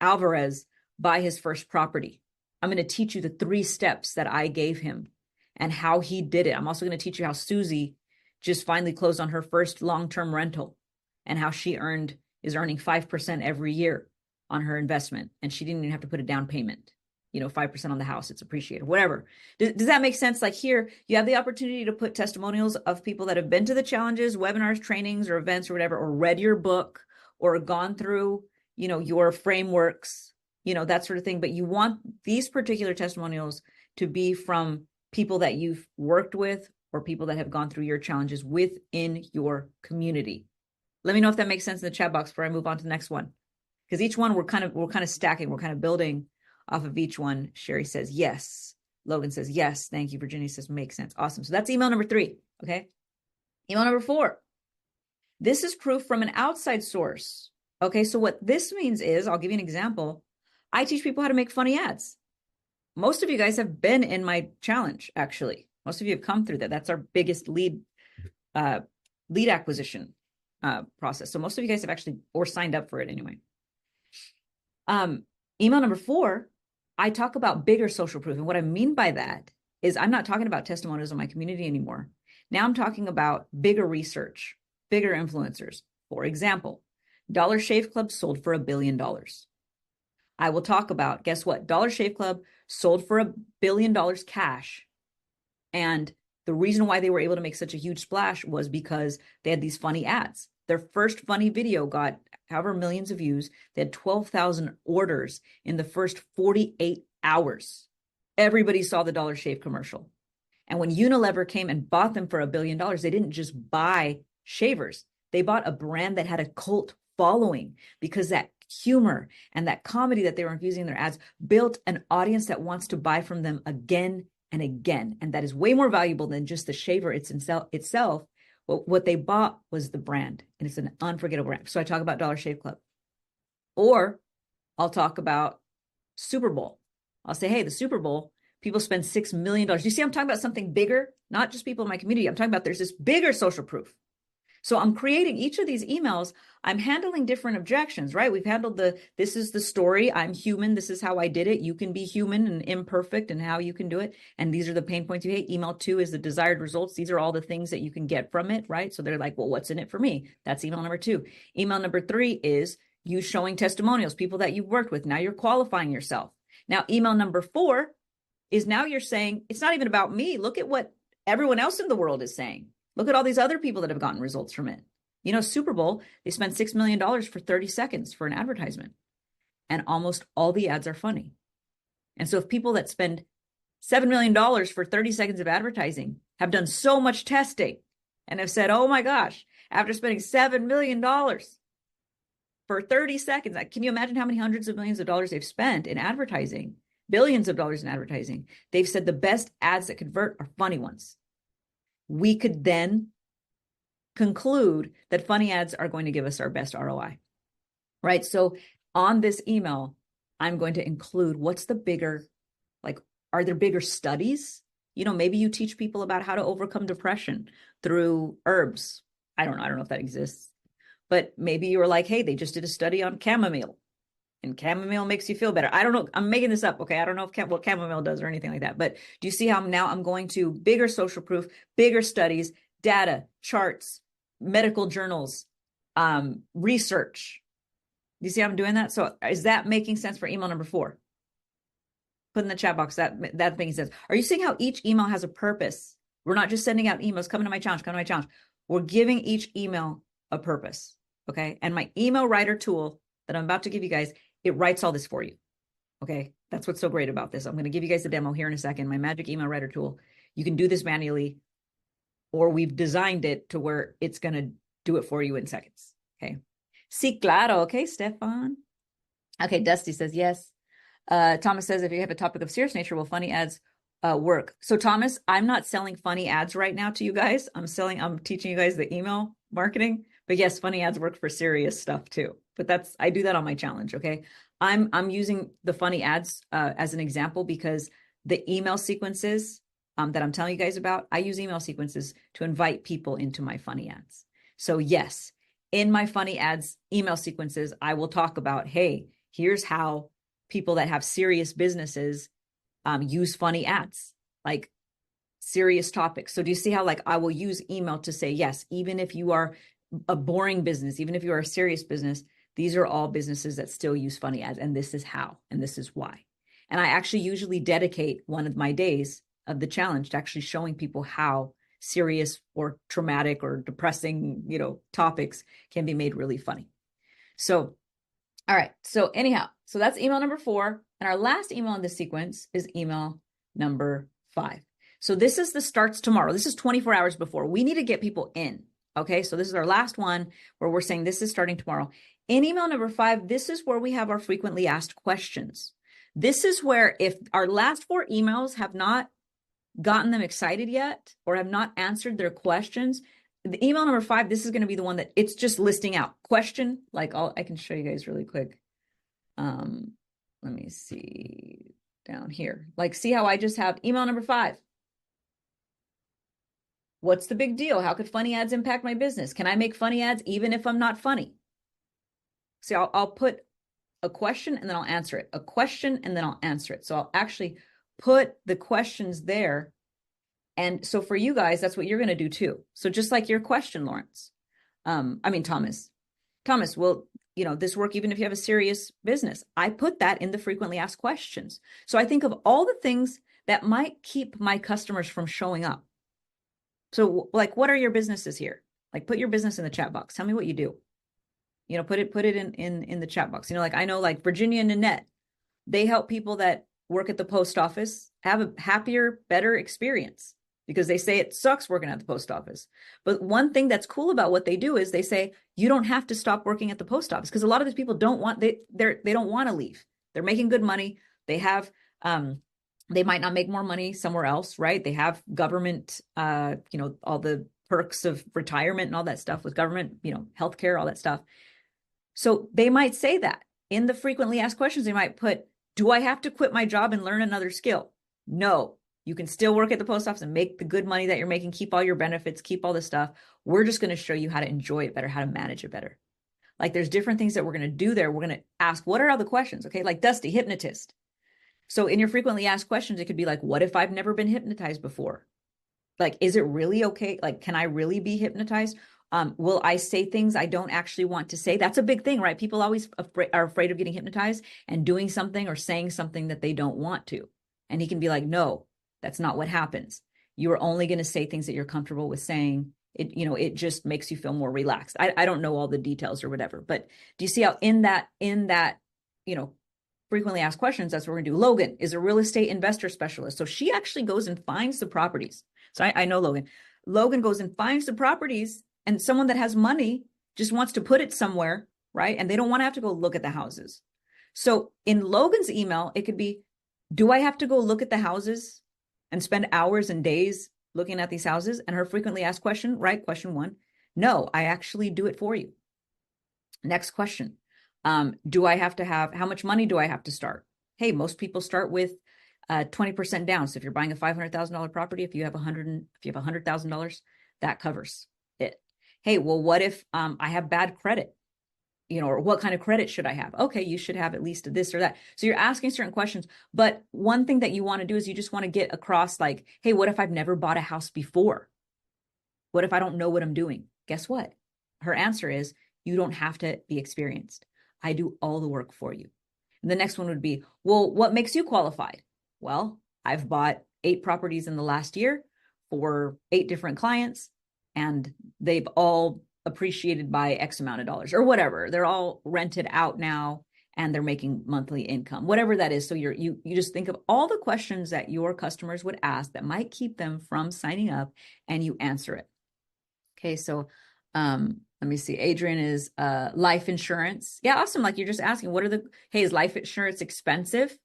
Alvarez buy his first property. I'm going to teach you the 3 steps that I gave him and how he did it. I'm also going to teach you how Susie just finally closed on her first long-term rental and how she is earning 5% every year on her investment. And she didn't even have to put a down payment, 5% on the house. It's appreciated, whatever. Does that make sense? Like here, you have the opportunity to put testimonials of people that have been to the challenges, webinars, trainings, or events or whatever, or read your book or gone through, your frameworks, that sort of thing. But you want these particular testimonials to be from people that you've worked with or people that have gone through your challenges within your community. Let me know if that makes sense in the chat box before I move on to the next one. Because each one we're kind of stacking, we're kind of building off of each one. Sherry says yes. Logan says yes. Thank you. Virginia says makes sense. Awesome. So that's email number 3. Okay. Email number 4. This is proof from an outside source. Okay. So what this means is, I'll give you an example. I teach people how to make funny ads. Most of you guys have been in my challenge, actually. Most of you have come through that. That's our biggest lead acquisition process. So most of you guys have actually, or signed up for it anyway. Email number 4, I talk about bigger social proof. And what I mean by that is I'm not talking about testimonials in my community anymore. Now I'm talking about bigger research, bigger influencers. For example, Dollar Shave Club sold for $1 billion. I will talk about, guess what? Dollar Shave Club sold for $1 billion cash. And the reason why they were able to make such a huge splash was because they had these funny ads. Their first funny video got however millions of views. They had 12,000 orders in the first 48 hours. Everybody saw the Dollar Shave commercial. And when Unilever came and bought them for $1 billion, they didn't just buy shavers. They bought a brand that had a cult following, because that humor and that comedy that they were infusing in their ads built an audience that wants to buy from them again and again. And that is way more valuable than just the shaver itself. What they bought was the brand, and it's an unforgettable brand. So I talk about Dollar Shave Club, or I'll talk about Super Bowl. I'll say, hey, the Super Bowl, people spend $6 million. You see, I'm talking about something bigger, not just people in my community. I'm talking about there's this bigger social proof. So I'm creating each of these emails. I'm handling different objections, right? We've handled this is the story. I'm human. This is how I did it. You can be human and imperfect and how you can do it. And these are the pain points you hate. Email 2 is the desired results. These are all the things that you can get from it, right? So they're like, well, what's in it for me? That's email number 2. Email number 3 is you showing testimonials, people that you've worked with. Now you're qualifying yourself. Now, email number 4 is now you're saying, it's not even about me. Look at what everyone else in the world is saying. Look at all these other people that have gotten results from it. Super Bowl, they spent $6 million for 30 seconds for an advertisement. And almost all the ads are funny. And so if people that spend $7 million for 30 seconds of advertising, have done so much testing and have said, oh my gosh, after spending $7 million for 30 seconds, can you imagine how many hundreds of millions of dollars they've spent in advertising, billions of dollars in advertising? They've said the best ads that convert are funny ones. We could then conclude that funny ads are going to give us our best ROI, right? So on this email, I'm going to include what's the bigger, like, are there bigger studies? You know, maybe you teach people about how to overcome depression through herbs. I don't know if that exists, but maybe you were like, hey, they just did a study on chamomile and chamomile makes you feel better. I don't know. I'm making this up. Okay. I don't know if what chamomile does or anything like that, but do you see how now I'm going to bigger social proof, bigger studies, data, charts, medical journals, research. Do you see how I'm doing that? So is that making sense for email number 4? Put in the chat box that's making sense. Are you seeing how each email has a purpose? We're not just sending out emails, come to my challenge. We're giving each email a purpose. Okay. And my email writer tool that I'm about to give you guys, it writes all this for you. Okay. That's what's so great about this. I'm going to give you guys the demo here in a second. My magic email writer tool. You can do this manually, or we've designed it to where it's going to do it for you in seconds. Okay. Sí, claro. Okay, Stefan. Okay. Dusty says yes. Thomas says, if you have a topic of serious nature, will funny ads work? So Thomas, I'm not selling funny ads right now to you guys. I'm teaching you guys the email marketing, but yes, funny ads work for serious stuff too. But I do that on my challenge. Okay. I'm using the funny ads as an example because the email sequences that I'm telling you guys about, I use email sequences to invite people into my funny ads. So yes, in my funny ads email sequences, I will talk about, hey, here's how people that have serious businesses use funny ads, like serious topics. So do you see how, like, I will use email to say, yes, even if you are a boring business, even if you are a serious business, these are all businesses that still use funny ads. And this is how, and this is why. And I actually usually dedicate one of my days of the challenge to actually showing people how serious or traumatic or depressing, topics can be made really funny. So, all right. So anyhow, so that's email number 4. And our last email in this sequence is email number 5. So this is the starts tomorrow. This is 24 hours before. We need to get people in. Okay. So this is our last one where we're saying this is starting tomorrow. In email number 5, this is where we have our frequently asked questions. This is where, if our last 4 emails have not gotten them excited yet or have not answered their questions, the email number 5, this is going to be the one that it's just listing out question. Like I can show you guys really quick. Let me see down here. Like, see how I just have email number 5. What's the big deal? How could funny ads impact my business? Can I make funny ads even if I'm not funny? See, I'll put a question and then I'll answer it. A question and then I'll answer it. So I'll actually put the questions there. And so for you guys, that's what you're going to do too. So just like your question, Thomas, will, this work even if you have a serious business? I put that in the frequently asked questions. So I think of all the things that might keep my customers from showing up. So like, what are your businesses here? Like, put your business in the chat box. Tell me what you do. Put it in the chat box. Like, I know, like Virginia and Nanette, they help people that work at the post office have a happier, better experience because they say it sucks working at the post office. But one thing that's cool about what they do is they say, you don't have to stop working at the post office, because a lot of these people don't want, they don't want to leave. They're making good money. They have, they might not make more money somewhere else, right? They have government, all the perks of retirement and all that stuff with government, healthcare, all that stuff. So they might say that in the frequently asked questions. They might put, do I have to quit my job and learn another skill? No, you can still work at the post office and make the good money that you're making, keep all your benefits, keep all the stuff. We're just going to show you how to enjoy it better, how to manage it better. Like, there's different things that we're going to do there. We're going to ask, what are all the questions? Okay. Like Dusty, hypnotist. So in your frequently asked questions, it could be like, what if I've never been hypnotized before? Like, is it really okay? Like, can I really be hypnotized? Will I say things I don't actually want to say? That's a big thing, right? People always are afraid of getting hypnotized and doing something or saying something that they don't want to. And he can be like, no, that's not what happens. You are only going to say things that you're comfortable with saying. It just makes you feel more relaxed. I don't know all the details or whatever, but do you see how in that, frequently asked questions, that's what we're gonna do. Logan is a real estate investor specialist. So she actually goes and finds the properties. So I know Logan. Logan goes and finds the properties, and someone that has money just wants to put it somewhere, right? And they don't want to have to go look at the houses. So in Logan's email, it could be, do I have to go look at the houses and spend hours and days looking at these houses? And her frequently asked question, right? Question 1, no, I actually do it for you. Next question. Do I have to have, how much money do I have to start? Hey, most people start with 20% down. So if you're buying a $500,000 property, if you have $100,000, that covers it. Hey, well, what if I have bad credit? Or what kind of credit should I have? Okay, you should have at least this or that. So you're asking certain questions. But one thing that you want to do is you just want to get across like, hey, what if I've never bought a house before? What if I don't know what I'm doing? Guess what? Her answer is, you don't have to be experienced. I do all the work for you. And the next one would be, well, what makes you qualified? Well, I've bought 8 properties in the last year for 8 different clients, and they've all appreciated by X amount of dollars or whatever. They're all rented out now and they're making monthly income, whatever that is. So you just think of all the questions that your customers would ask that might keep them from signing up, and you answer it. Okay, so let me see. Adrian is life insurance. Yeah, awesome. Like you're just asking, hey, is life insurance expensive?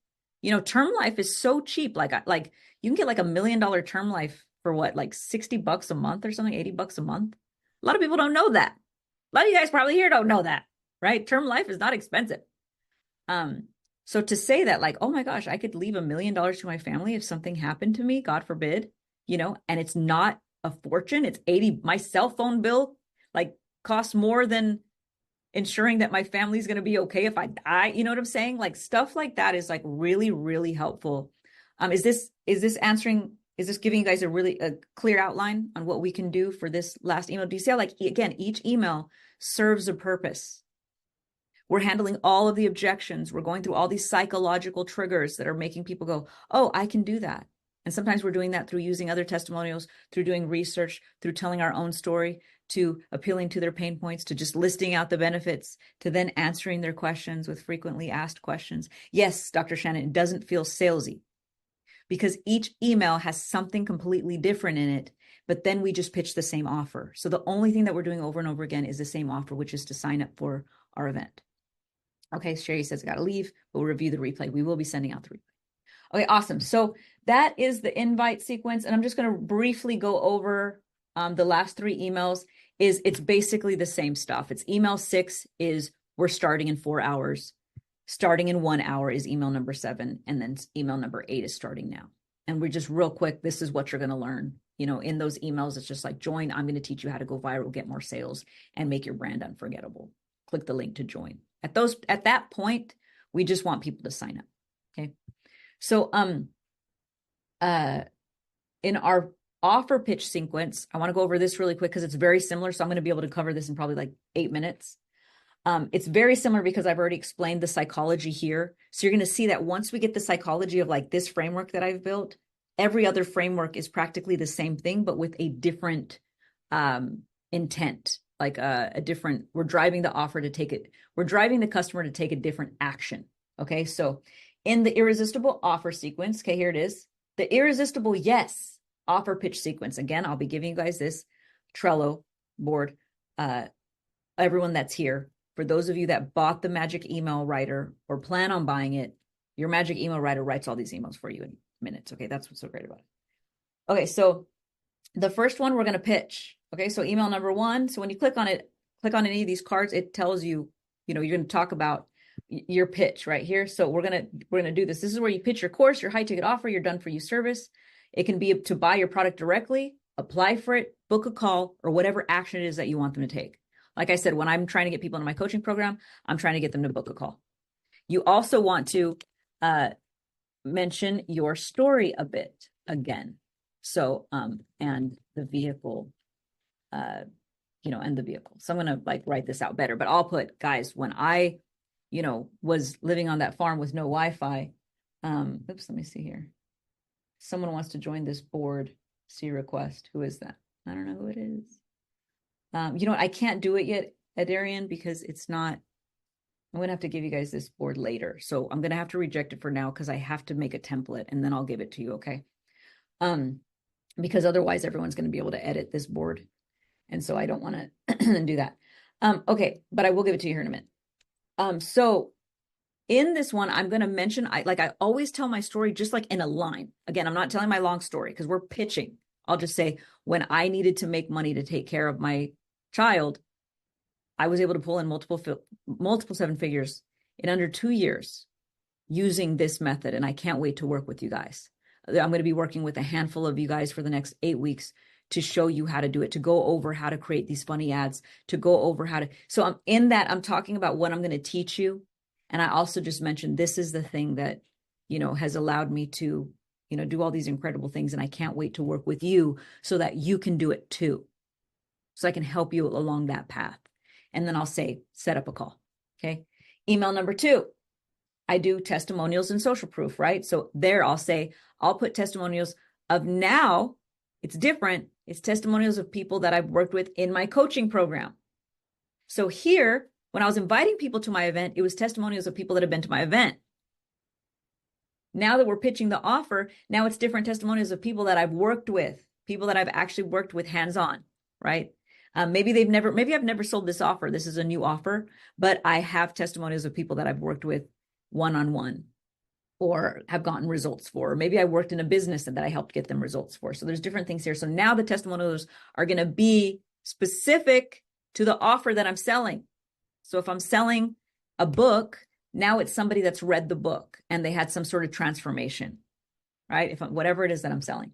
Term life is so cheap. Like you can get like $1 million term life for what, like $60 a month or something, $80 a month. A lot of people don't know that. A lot of you guys probably here don't know that, right? Term life is not expensive. So to say that like, oh my gosh, I could leave $1 million to my family if something happened to me, God forbid, and it's not a fortune. It's 80, my cell phone bill like costs more than ensuring that my family's going to be okay if I die. You know what I'm saying? Like stuff like that is like really, really helpful. Is this giving you guys a clear outline on what we can do for this last email? Do you see how, like, again, each email serves a purpose? We're handling all of the objections. We're going through all these psychological triggers that are making people go, oh, I can do that. And sometimes we're doing that through using other testimonials, through doing research, through telling our own story, to appealing to their pain points, to just listing out the benefits, to then answering their questions with frequently asked questions. Yes, Dr. Shannon, it doesn't feel salesy because each email has something completely different in it, but then we just pitch the same offer. So the only thing that we're doing over and over again is the same offer, which is to sign up for our event. Okay, Sherry says, I got to leave. We'll review the replay. We will be sending out the replay. Okay, awesome. So that is the invite sequence. And I'm just going to briefly go over the last 3 emails. It's basically the same stuff. It's email 6 is we're starting in 4 hours. Starting in 1 hour is email number 7. And then email number 8 is starting now. And we're just real quick, this is what you're going to learn. In those emails, it's just like, join. I'm going to teach you how to go viral, get more sales, and make your brand unforgettable. Click the link to join. At that point, we just want people to sign up. Okay. So in our offer pitch sequence, I want to go over this really quick because it's very similar. So I'm going to be able to cover this in probably like 8 minutes. It's very similar because I've already explained the psychology here. So you're going to see that once we get the psychology of like this framework that I've built, every other framework is practically the same thing, but with a different intent, like a different, we're driving the offer to take it. We're driving the customer to take a different action. Okay. So in the irresistible offer sequence, okay, here it is. The irresistible yes offer pitch sequence. Again, I'll be giving you guys this Trello board. Everyone that's here, for those of you that bought the magic email writer or plan on buying it, your magic email writer writes all these emails for you in minutes. Okay, that's what's so great about it. Okay, so the first one we're going to pitch. Okay, so email number 1. So when you click on any of these cards, it tells you, you're going to talk about your pitch right here. So we're going to do this. This is where you pitch your course, your high ticket offer, your done for you service. It can be to buy your product directly, apply for it, book a call, or whatever action it is that you want them to take. Like I said, when I'm trying to get people into my coaching program, I'm trying to get them to book a call. You also want to mention your story a bit again. So, and the vehicle, and the vehicle. So I'm going to like write this out better, but I'll put, guys, when I, was living on that farm with no Wi-Fi, oops, let me see here. Someone wants to join this board. See request. Who is that? I don't know who it is. You know what? I can't do it yet, Adarian, because it's not, I'm going to have to give you guys this board later. So I'm going to have to reject it for now because I have to make a template and then I'll give it to you. Okay. Because otherwise everyone's going to be able to edit this board. And so I don't want to do that. Okay. But I will give it to you here in a minute. So in this one, I'm going to mention, I always tell my story just like in a line. Again, I'm not telling my long story because we're pitching. I'll just say when I needed to make money to take care of my child, I was able to pull in multiple seven figures in under 2 years using this method. And I can't wait to work with you guys. I'm going to be working with a handful of you guys for the next 8 weeks to show you how to do it, to go over how to create these funny ads, to go over how to. So I'm talking about what I'm going to teach you. And I also just mentioned this is the thing that, has allowed me to, do all these incredible things. And I can't wait to work with you so that you can do it too. So I can help you along that path. And then I'll say, set up a call. Okay. Email number 2, I do testimonials and social proof, right? So there I'll say, I'll put testimonials of now. It's different. It's testimonials of people that I've worked with in my coaching program. So here, when I was inviting people to my event, it was testimonials of people that have been to my event. Now that we're pitching the offer, now it's different testimonials of people that I've worked with, people that I've actually worked with hands-on, right? Maybe I've never sold this offer. This is a new offer, but I have testimonials of people that I've worked with one-on-one or have gotten results for. Or maybe I worked in a business that I helped get them results for. So there's different things here. So now the testimonials are going to be specific to the offer that I'm selling. So if I'm selling a book, now it's somebody that's read the book and they had some sort of transformation, right? Whatever it is that I'm selling.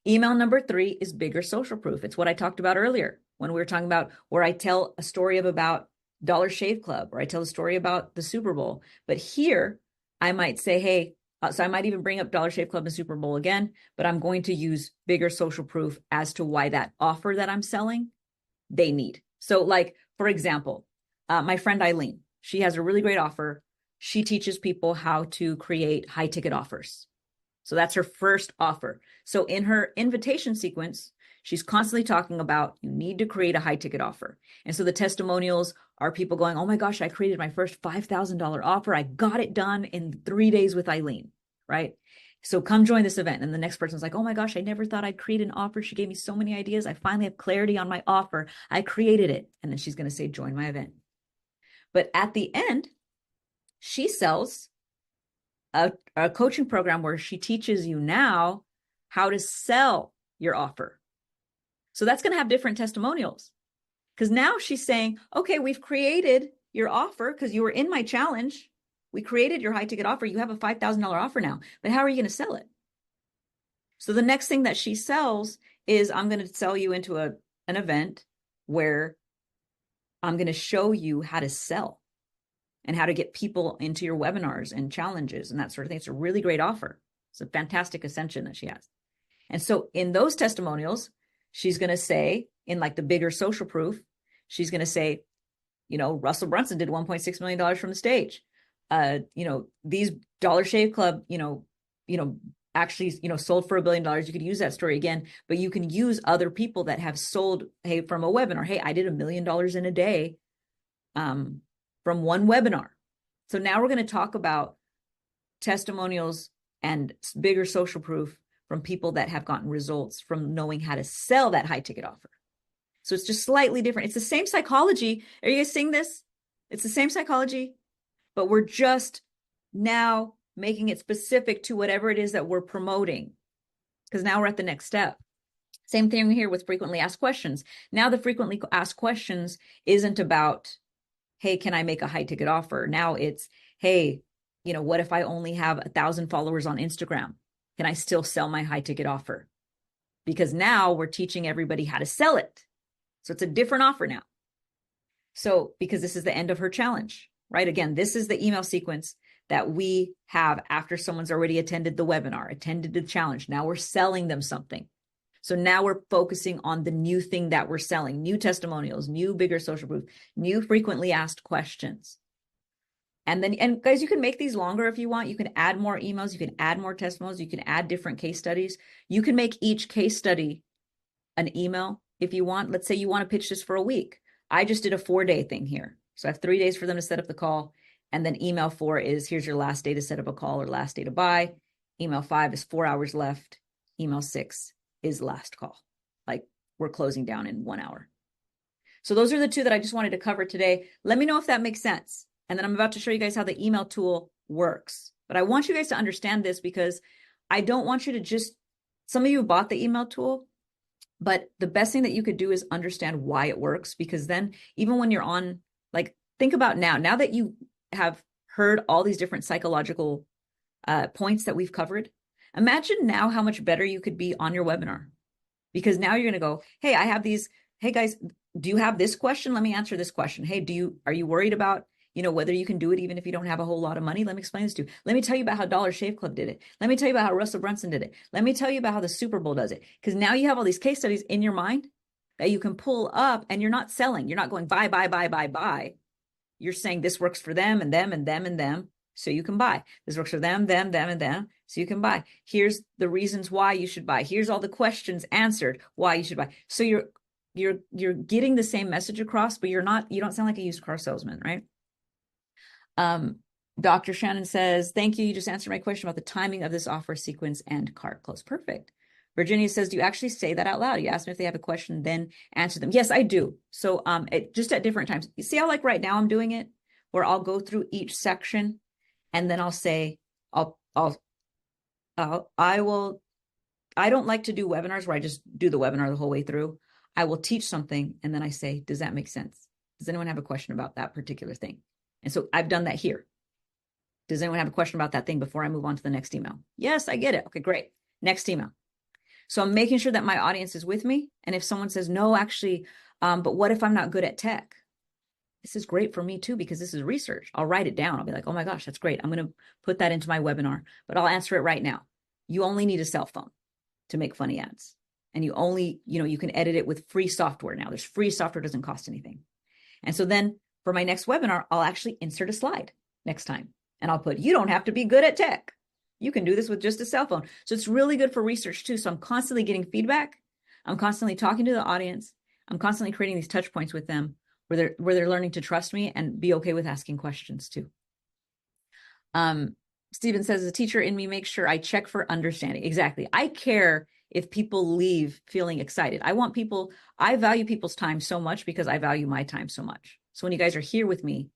Email number 3 is bigger social proof. It's what I talked about earlier when we were talking about where I tell a story about Dollar Shave Club, or I tell a story about the Super Bowl. But here I might say, hey, so I might even bring up Dollar Shave Club and Super Bowl again, but I'm going to use bigger social proof as to why that offer that I'm selling, they need. So like, for example, my friend Eileen, she has a really great offer. She teaches people how to create high ticket offers. So that's her first offer. So in her invitation sequence, she's constantly talking about you need to create a high ticket offer. And so the testimonials are people going, oh my gosh, I created my first $5,000 offer. I got it done in 3 days with Eileen, right? So come join this event. And the next person's like, oh my gosh, I never thought I'd create an offer. She gave me so many ideas. I finally have clarity on my offer. I created it. And then she's going to say, join my event. But at the end, she sells a coaching program where she teaches you now how to sell your offer. So that's going to have different testimonials because now she's saying, okay, we've created your offer because you were in my challenge. We created your high ticket offer. You have a $5,000 offer now, but how are you going to sell it? So the next thing that she sells is I'm going to sell you into an event where I'm going to show you how to sell and how to get people into your webinars and challenges and that sort of thing. It's a really great offer. It's a fantastic ascension that she has. And so in those testimonials, she's going to say, in like the bigger social proof, she's going to say, Russell Brunson did $1.6 million from the stage. These Dollar Shave Club, actually, sold for $1 billion. You could use that story again, but you can use other people that have sold, hey, from a webinar. Hey, I did $1 million in a day from one webinar. So now we're going to talk about testimonials and bigger social proof from people that have gotten results from knowing how to sell that high ticket offer. So it's just slightly different. It's the same psychology. Are you guys seeing this? It's the same psychology, but we're just now making it specific to whatever it is that we're promoting, because now we're at the next step. Same thing here with frequently asked questions. Now the frequently asked questions isn't about, hey, can I make a high ticket offer? Now it's, hey, what if I only have 1,000 followers on Instagram? Can I still sell my high ticket offer? Because now we're teaching everybody how to sell it. So it's a different offer now. So because this is the end of her challenge, right? Again, this is the email sequence that we have after someone's already attended the webinar, attended the challenge. Now we're selling them something. So now we're focusing on the new thing that we're selling, new testimonials, new bigger social proof, new frequently asked questions. And guys, you can make these longer if you want. You can add more emails. You can add more testimonials. You can add different case studies. You can make each case study an email if you want. Let's say you want to pitch this for a week. I just did a 4-day thing here. So I have 3 days for them to set up the call. And then email 4 is here's your last day to set up a call or last day to buy. Email 5 is 4 hours left. Email 6 is last call. Like we're closing down in 1 hour. So those are the 2 that I just wanted to cover today. Let me know if that makes sense. And then I'm about to show you guys how the email tool works. But I want you guys to understand this because I don't want you to just, some of you bought the email tool, but the best thing that you could do is understand why it works, because then even when you're on, like, think about now that you have heard all these different psychological points that we've covered, imagine now how much better you could be on your webinar. Because now you're going to go, hey, I have these, hey guys, do you have this question? Let me answer this question. Hey, are you worried about, whether you can do it even if you don't have a whole lot of money? Let me explain this to you. Let me tell you about how Dollar Shave Club did it. Let me tell you about how Russell Brunson did it. Let me tell you about how the Super Bowl does it. Because now you have all these case studies in your mind that you can pull up, and you're not selling. You're not going buy, buy, buy, buy, buy. You're saying this works for them and them and them and them, so you can buy. This works for them, them, them, and them, so you can buy. Here's the reasons why you should buy. Here's all the questions answered why you should buy. So you're getting the same message across, but you don't sound like a used car salesman, right? Dr. Shannon says, thank you. You just answered my question about the timing of this offer sequence and cart close. Perfect. Virginia says, do you actually say that out loud? You ask me if they have a question, then answer them. Yes, I do. So just at different times. You see how like right now I'm doing it, where I'll go through each section and then I'll say, I don't like to do webinars where I just do the webinar the whole way through. I will teach something and then I say, does that make sense? Does anyone have a question about that particular thing? And so I've done that here. Does anyone have a question about that thing before I move on to the next email? Yes, I get it. Okay, great. Next email. So I'm making sure that my audience is with me. And if someone says, no, actually, but what if I'm not good at tech? This is great for me too, because this is research. I'll write it down. I'll be like, oh my gosh, that's great. I'm going to put that into my webinar, but I'll answer it right now. You only need a cell phone to make funny ads. And you only, you can edit it with free software now. There's free software, doesn't cost anything. And so then for my next webinar, I'll actually insert a slide next time. And I'll put, you don't have to be good at tech. You can do this with just a cell phone. So it's really good for research too. So I'm constantly getting feedback. I'm constantly talking to the audience. I'm constantly creating these touch points with them where they're learning to trust me and be okay with asking questions too. Stephen says, the teacher in me makes sure I check for understanding. Exactly. I care if people leave feeling excited. I value people's time so much because I value my time so much. So when you guys are here with me,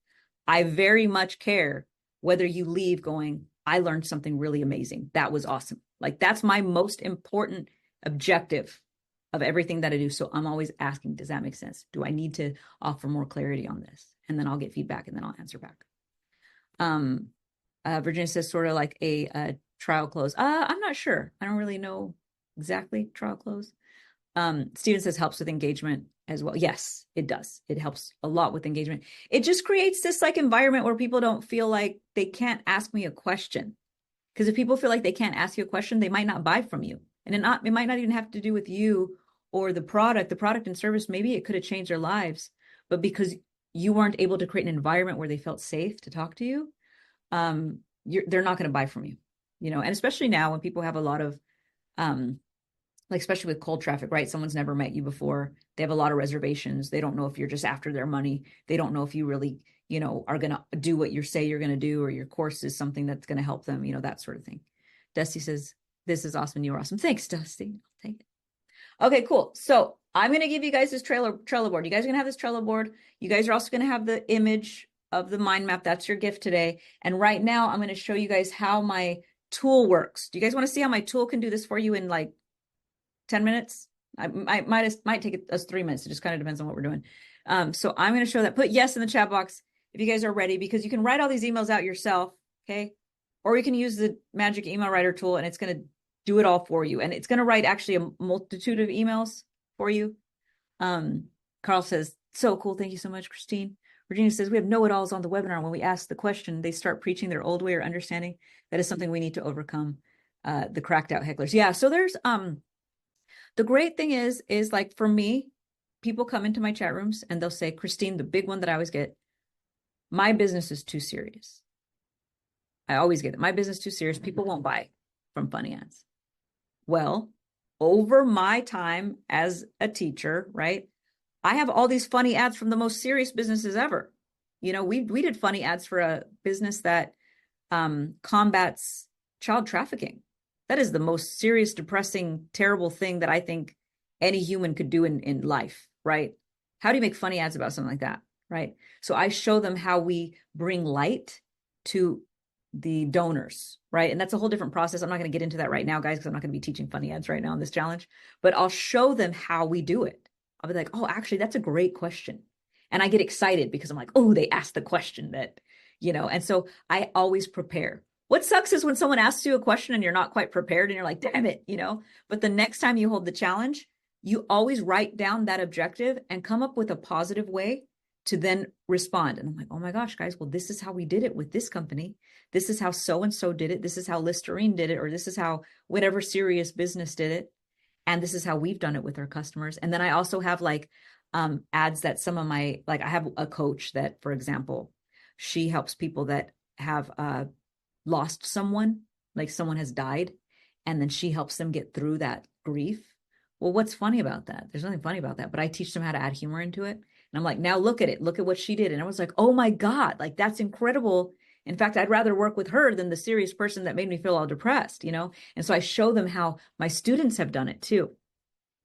I very much care whether you leave going, I learned something really amazing. That was awesome. Like that's my most important objective of everything that I do. So I'm always asking, does that make sense? Do I need to offer more clarity on this? And then I'll get feedback and then I'll answer back. Virginia says sort of like a trial close. I'm not sure. I don't really know exactly trial close. Steven says helps with engagement as well. Yes, it does. It helps a lot with engagement. It just creates this like environment where people don't feel like they can't ask me a question. Because if people feel like they can't ask you a question, they might not buy from you. And it might not even have to do with you or the product and service. Maybe it could have changed their lives, but because you weren't able to create an environment where they felt safe to talk to you, they're not going to buy from you, and especially now when people have a lot of, like, especially with cold traffic, right? Someone's never met you before. They have a lot of reservations. They don't know if you're just after their money. They don't know if you really, are going to do what you say you're going to do, or your course is something that's going to help them, that sort of thing. Dusty says, this is awesome. You are awesome. Thanks, Dusty. I'll take it. Okay, cool. So I'm going to give you guys this Trello board. You guys are going to have this Trello board. You guys are also going to have the image of the mind map. That's your gift today. And right now I'm going to show you guys how my tool works. Do you guys want to see how my tool can do this for you in like 10 minutes? I might take us 3 minutes. It just kind of depends on what we're doing. So I'm going to show that. Put yes in the chat box if you guys are ready, because you can write all these emails out yourself. Okay. Or you can use the magic email writer tool and it's going to do it all for you. And it's going to write actually a multitude of emails for you. Carl says, so cool. Thank you so much, Kristine. Virginia says, we have know-it-alls on the webinar. When we ask the question, they start preaching their old way or understanding. That is something we need to overcome, the cracked out hecklers. Yeah. So there's, the great thing is like for me, people come into my chat rooms and they'll say, Kristine, the big one that I always get, my business is too serious. I always get it. My business is too serious. People won't buy from funny ads. Well, over my time as a teacher, right? I have all these funny ads from the most serious businesses ever. We did funny ads for a business that combats child trafficking. That is the most serious, depressing, terrible thing that I think any human could do in life, right? How do you make funny ads about something like that, right? So I show them how we bring light to the donors, right? And that's a whole different process. I'm not going to get into that right now, guys, because I'm not going to be teaching funny ads right now in this challenge, but I'll show them how we do it. I'll be like, oh, actually, that's a great question. And I get excited because I'm like, oh, they asked the question that, and so I always prepare. What sucks is when someone asks you a question and you're not quite prepared and you're like, damn it, but the next time you hold the challenge, you always write down that objective and come up with a positive way to then respond. And I'm like, oh my gosh, guys, well, this is how we did it with this company. This is how so-and-so did it. This is how Listerine did it, or this is how whatever serious business did it. And this is how we've done it with our customers. And then I also have like ads that some of I have a coach that, for example, she helps people that have lost someone, like someone has died, and then she helps them get through that grief. Well, what's funny about that? There's nothing funny about that, but I teach them how to add humor into it. And I'm like, now look at it. Look at what she did. And I was like, oh my God, like that's incredible. In fact, I'd rather work with her than the serious person that made me feel all depressed, And so I show them how my students have done it too.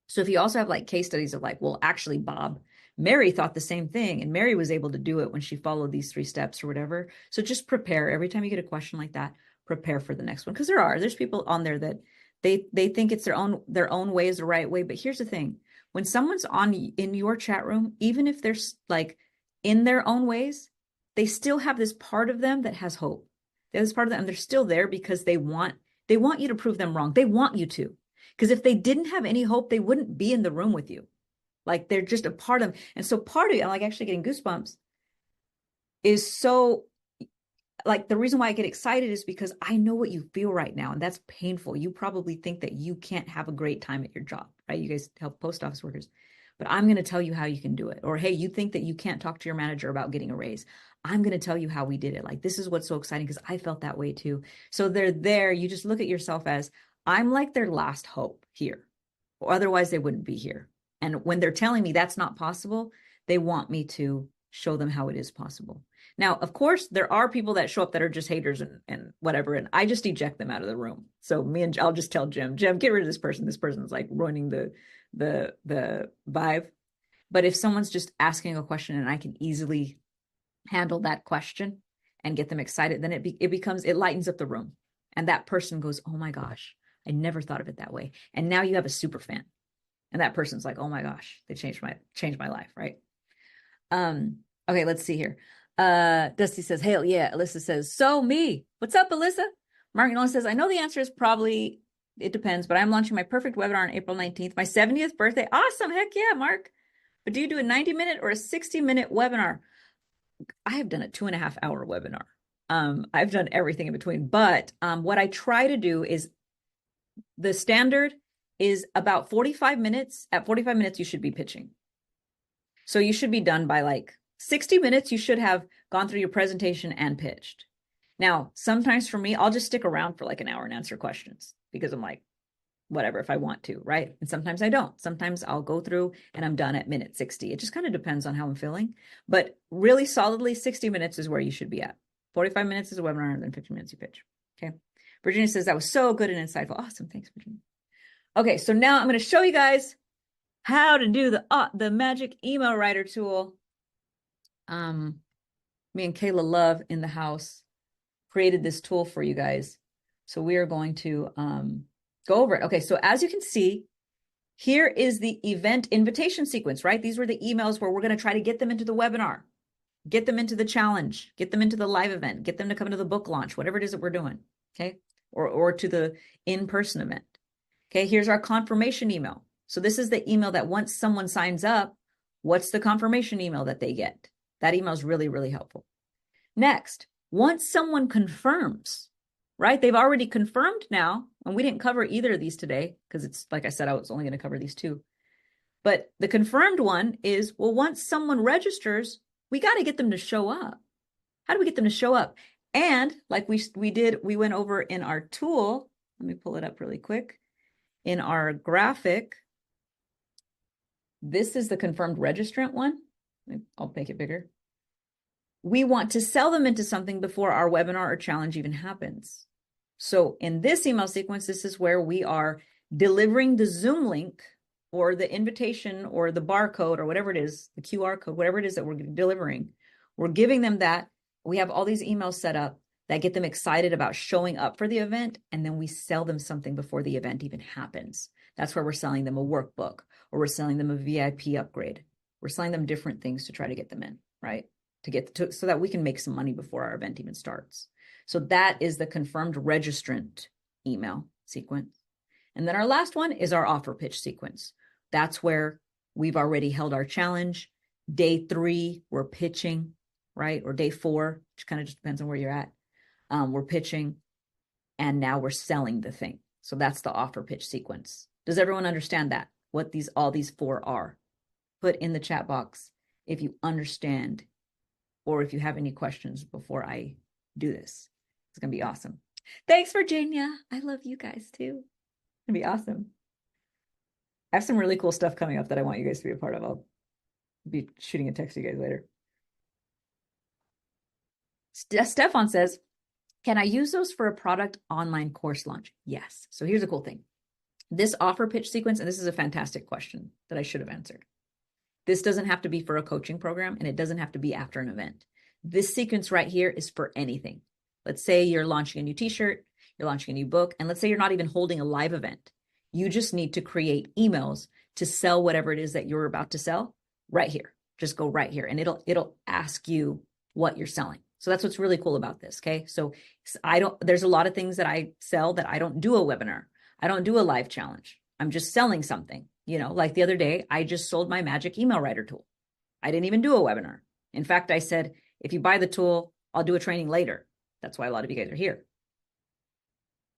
So if you also have like case studies of like, well, actually, Bob, Mary thought the same thing, and Mary was able to do it when she followed these 3 steps or whatever. So just prepare every time you get a question like that, prepare for the next one. Because there's people on there that they think it's their own way is the right way. But here's the thing. When someone's in your chat room, even if they're like in their own ways, they still have this part of them that has hope. There's part of them, and they're still there because they want you to prove them wrong. They want you to. Because if they didn't have any hope, they wouldn't be in the room with you. Like they're just a part of them. And so part of it, I'm like actually getting goosebumps, is so like the reason why I get excited is because I know what you feel right now. And that's painful. You probably think that you can't have a great time at your job, right? You guys help post office workers. But I'm going to tell you how you can do it. Or, hey, you think that you can't talk to your manager about getting a raise. I'm going to tell you how we did it. Like, this is what's so exciting because I felt that way too. So they're there. You just look at yourself as, I'm like their last hope here, or otherwise they wouldn't be here. And when they're telling me that's not possible, they want me to show them how it is possible. Now, of course, there are people that show up that are just haters and whatever, and I just eject them out of the room. So I'll just tell Jim, get rid of this person. This person's like ruining the vibe. But if someone's just asking a question and I can easily handle that question and get them excited, then it lightens up the room. And that person goes, oh my gosh, I never thought of it that way. And now you have a super fan. And that person's like, oh my gosh, they changed my life, right? Okay, let's see here. Dusty says, hell yeah. Alyssa says, so me. What's up, Alyssa? Mark Nolan says, I know the answer is probably, it depends, but I'm launching my perfect webinar on April 19th, my 70th birthday. Awesome. Heck yeah, Mark. But do you do a 90-minute or a 60-minute webinar? I have done a 2.5-hour webinar. I've done everything in between, but what I try to do is the standard is about 45 minutes. At 45 minutes, you should be pitching. So you should be done by like 60 minutes. You should have gone through your presentation and pitched. Now, sometimes for me, I'll just stick around for like an hour and answer questions because I'm like, whatever, if I want to, right? And sometimes I don't. Sometimes I'll go through and I'm done at minute 60. It just kind of depends on how I'm feeling. But really solidly, 60 minutes is where you should be at. 45 minutes is a webinar, and then 15 minutes you pitch. Okay. Virginia says that was so good and insightful. Awesome. Thanks, Virginia. Okay, so now I'm going to show you guys how to do the magic email writer tool. Me and Kayla Love in the house created this tool for you guys. So we are going to go over it. Okay, so as you can see, here is the event invitation sequence, right? These were the emails where we're going to try to get them into the webinar, get them into the challenge, get them into the live event, get them to come to the book launch, whatever it is that we're doing, okay? Or to the in-person event. Okay, here's our confirmation email. So this is the email that once someone signs up, what's the confirmation email that they get? That email is really, really helpful. Next, once someone confirms, right? They've already confirmed now, and we didn't cover either of these today because it's, like I said, I was only going to cover these 2. But the confirmed one is, well, once someone registers, we got to get them to show up. How do we get them to show up? And like we went over in our tool. Let me pull it up really quick. In our graphic, this is the confirmed registrant one. I'll make it bigger. we want to sell them into something before our webinar or challenge even happens. So in this email sequence, this is where we are delivering the Zoom link or the invitation or the barcode or whatever it is, the QR code, whatever it is that we're delivering. We're giving them that. We have all these emails set up that get them excited about showing up for the event. And then we sell them something before the event even happens. That's where we're selling them a workbook, or we're selling them a VIP upgrade. We're selling them different things to try to get them in, right? So that we can make some money before our event even starts. So that is the confirmed registrant email sequence. And then our last one is our offer pitch sequence. That's where we've already held our challenge. Day 3, we're pitching, right? Or day 4, which kind of just depends on where you're at. We're pitching, and now we're selling the thing. So that's the offer pitch sequence. Does everyone understand that? What all these 4 are? Put in the chat box if you understand, or if you have any questions before I do this. It's going to be awesome. Thanks, Virginia. I love you guys too. It's going to be awesome. I have some really cool stuff coming up that I want you guys to be a part of. I'll be shooting a text to you guys later. Stefan says, can I use those for a product online course launch? Yes. So here's a cool thing. This offer pitch sequence, and this is a fantastic question that I should have answered. This doesn't have to be for a coaching program, and it doesn't have to be after an event. This sequence right here is for anything. Let's say you're launching a new t-shirt, you're launching a new book, and let's say you're not even holding a live event. You just need to create emails to sell whatever it is that you're about to sell right here. Just go right here, and it'll ask you what you're selling. So that's what's really cool about this, okay? So there's a lot of things that I sell that I don't do a webinar. I don't do a live challenge. I'm just selling something. You know, like the other day, I just sold my magic email writer tool. I didn't even do a webinar. In fact, I said, if you buy the tool, I'll do a training later. That's why a lot of you guys are here.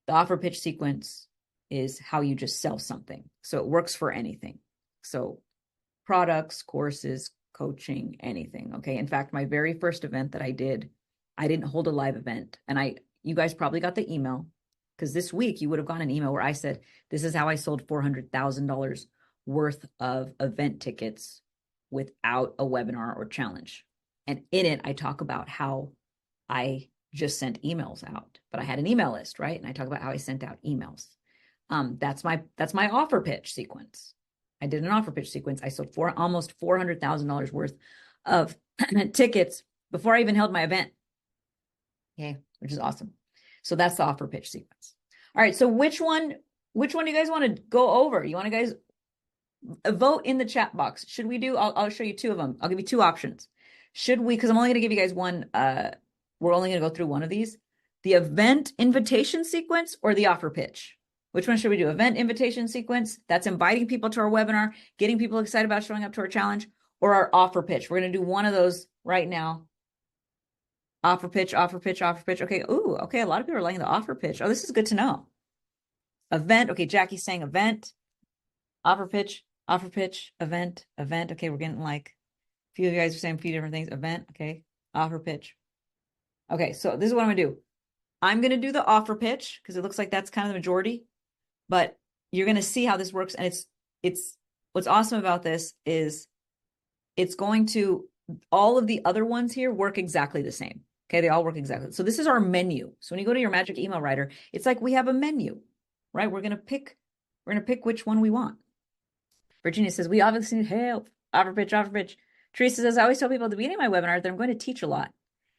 The offer pitch sequence is how you just sell something. So it works for anything. So products, courses, coaching, anything. Okay. In fact, my very first event that I did, I didn't hold a live event. And you guys probably got the email, because this week you would have gotten an email where I said, this is how I sold $400,000 worth of event tickets without a webinar or challenge. And in it, I talk about how I just sent emails out, but I had an email list, right? And I talk about how I sent out emails. That's my offer pitch sequence. I did an offer pitch sequence. I sold almost $400,000 worth of tickets before I even held my event. Okay, which is awesome. So that's the offer pitch sequence. All right. So which one do you guys want to go over? You want to guys vote in the chat box? Should we do? I'll show you 2 of them. I'll give you 2 options. Should we? Because I'm only going to give you guys one. We're only going to go through one of these: the event invitation sequence or the offer pitch. Which one should we do? Event invitation sequence, that's inviting people to our webinar, getting people excited about showing up to our challenge, or our offer pitch? We're going to do one of those right now. Offer pitch, offer pitch, offer pitch. Okay. Ooh, okay. A lot of people are liking the offer pitch. Oh, this is good to know. Event. Okay. Jackie's saying event, offer pitch, event. Okay. We're getting like a few of you guys are saying a few different things. Event. Okay. Offer pitch. Okay. So this is what I'm going to do. I'm going to do the offer pitch because it looks like that's kind of the majority, but you're going to see how this works. And it's what's awesome about this is it's going to, all of the other ones here work exactly the same. Okay. They all work exactly. So this is our menu. So when you go to your magic email writer, it's like we have a menu, right? We're going to pick which one we want. Virginia says, we obviously need help. Offer pitch, offer pitch. Teresa says, I always tell people at the beginning of my webinar that I'm going to teach a lot,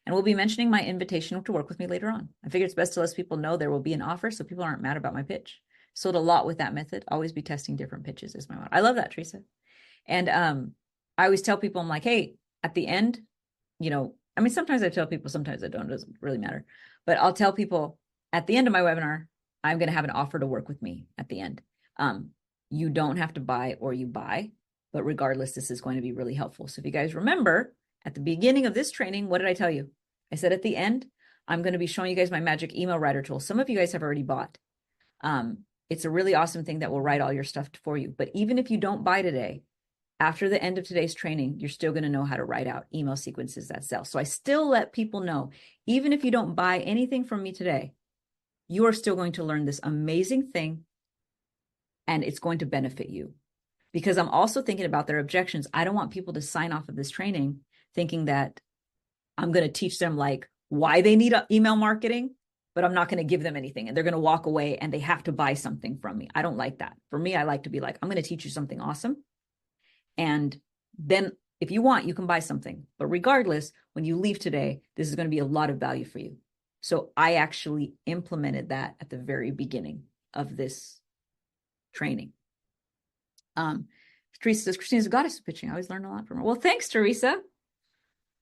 and we'll be mentioning my invitation to work with me later on. I figure it's best to let people know there will be an offer so people aren't mad about my pitch. Sold a lot with that method. Always be testing different pitches is my motto. I love that, Teresa. And I always tell people, I'm like, hey, at the end, I mean, sometimes I tell people, sometimes I don't, it doesn't really matter. But I'll tell people at the end of my webinar, I'm going to have an offer to work with me at the end. You don't have to buy or you buy, but regardless, this is going to be really helpful. So if you guys remember, at the beginning of this training, what did I tell you? I said at the end, I'm going to be showing you guys my magic email writer tool. Some of you guys have already bought. It's a really awesome thing that will write all your stuff for you. But even if you don't buy today, after the end of today's training, you're still going to know how to write out email sequences that sell. So I still let people know, even if you don't buy anything from me today, you are still going to learn this amazing thing, and it's going to benefit you. Because I'm also thinking about their objections. I don't want people to sign off of this training thinking that I'm going to teach them like why they need email marketing, but I'm not going to give them anything. And they're going to walk away and they have to buy something from me. I don't like that. For me, I like to be like, I'm going to teach you something awesome. And then if you want, you can buy something. But regardless, when you leave today, this is going to be a lot of value for you. So I actually implemented that at the very beginning of this training. Teresa says, Kristine is a goddess of pitching. I always learn a lot from her. Well, thanks, Teresa.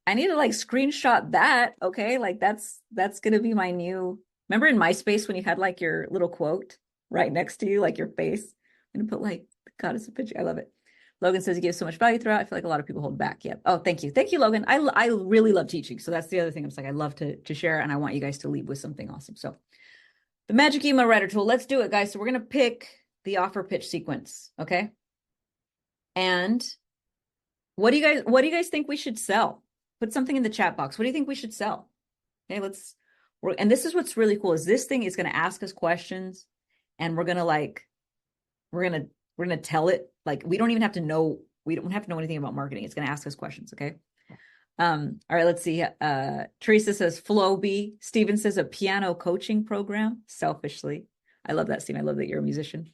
I need to like screenshot that. Okay. Like that's going to be my new, remember in MySpace when you had like your little quote right next to you, like your face? I'm going to put like goddess of pitching. I love it. Logan says he gives so much value throughout. I feel like a lot of people hold back. Yep. Oh, thank you. Thank you, Logan. I really love teaching. So that's the other thing. I'm like, I love to share and I want you guys to leave with something awesome. So the magic email writer tool, let's do it, guys. So we're going to pick the offer pitch sequence. Okay. And what do you guys think we should sell? Put something in the chat box. What do you think we should sell? Okay, and this is what's really cool is this thing is going to ask us questions and we're going to tell it. Like, we don't have to know anything about marketing. It's going to ask us questions. Okay. All right, let's see. Teresa says Flowbee. Steven says a piano coaching program. Selfishly. I love that, Steven. I love that you're a musician.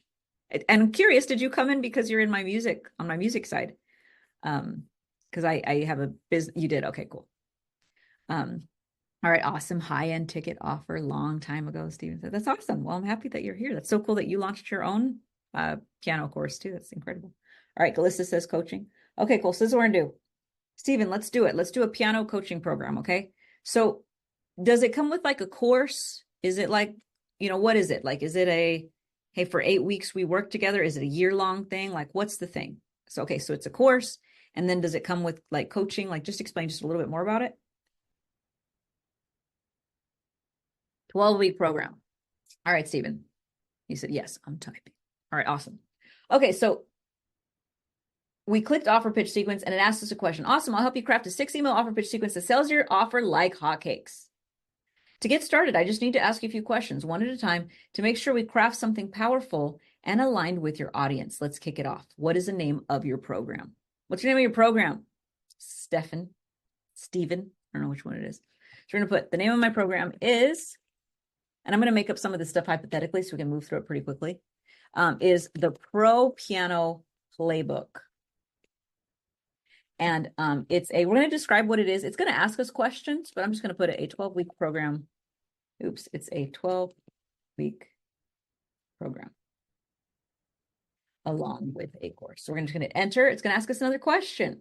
And I'm curious, did you come in because you're in my music side? Because I have a business. You did. Okay, cool. All right. Awesome. High-end ticket offer long time ago. Steven said, that's awesome. Well, I'm happy that you're here. That's so cool that you launched your own piano course too. That's incredible. All right. Galissa says coaching. Okay, cool. So this is what we're gonna do. Steven, let's do it. Let's do a piano coaching program. Okay. So does it come with like a course? Is it like, what is it? Like, is it hey, for 8 weeks we work together? Is it a year-long thing? Like, what's the thing? So, okay. So it's a course. And then does it come with like coaching? Like, just explain just a little bit more about it. 12-week program. All right, Steven. He said, yes, I'm typing. All right, awesome. Okay, so we clicked offer pitch sequence and it asked us a question. Awesome, I'll help you craft a 6-email offer pitch sequence that sells your offer like hotcakes. To get started, I just need to ask you a few questions, one at a time, to make sure we craft something powerful and aligned with your audience. Let's kick it off. What is the name of your program? What's your name of your program? Steven. I don't know which one it is. So we're going to put the name of my program is, and I'm going to make up some of this stuff hypothetically so we can move through it pretty quickly, is the Pro Piano Playbook. And we're going to describe what it is. It's going to ask us questions, but I'm just going to put it a 12-week program. Oops, it's a 12-week program along with a course. So we're just going to enter. It's going to ask us another question.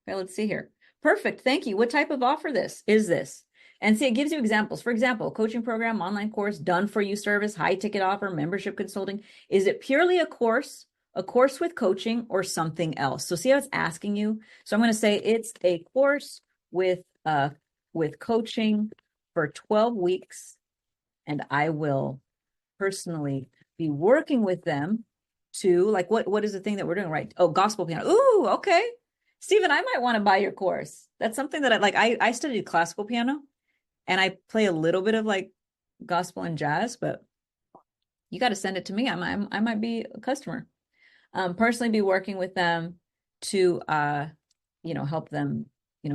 Okay, let's see here. Perfect. Thank you. What type of offer is this? And see, it gives you examples. For example, coaching program, online course, done for you service, high ticket offer, membership consulting. Is it purely a course with coaching, or something else? So see how it's asking you? So I'm going to say it's a course with coaching for 12 weeks. And I will personally be working with them to like, what is the thing that we're doing, right? Oh, gospel piano. Ooh, okay. Steven, I might want to buy your course. That's something that I studied classical piano and I play a little bit of like gospel and jazz, but you got to send it to me. I might be a customer. Personally be working with them to, help them,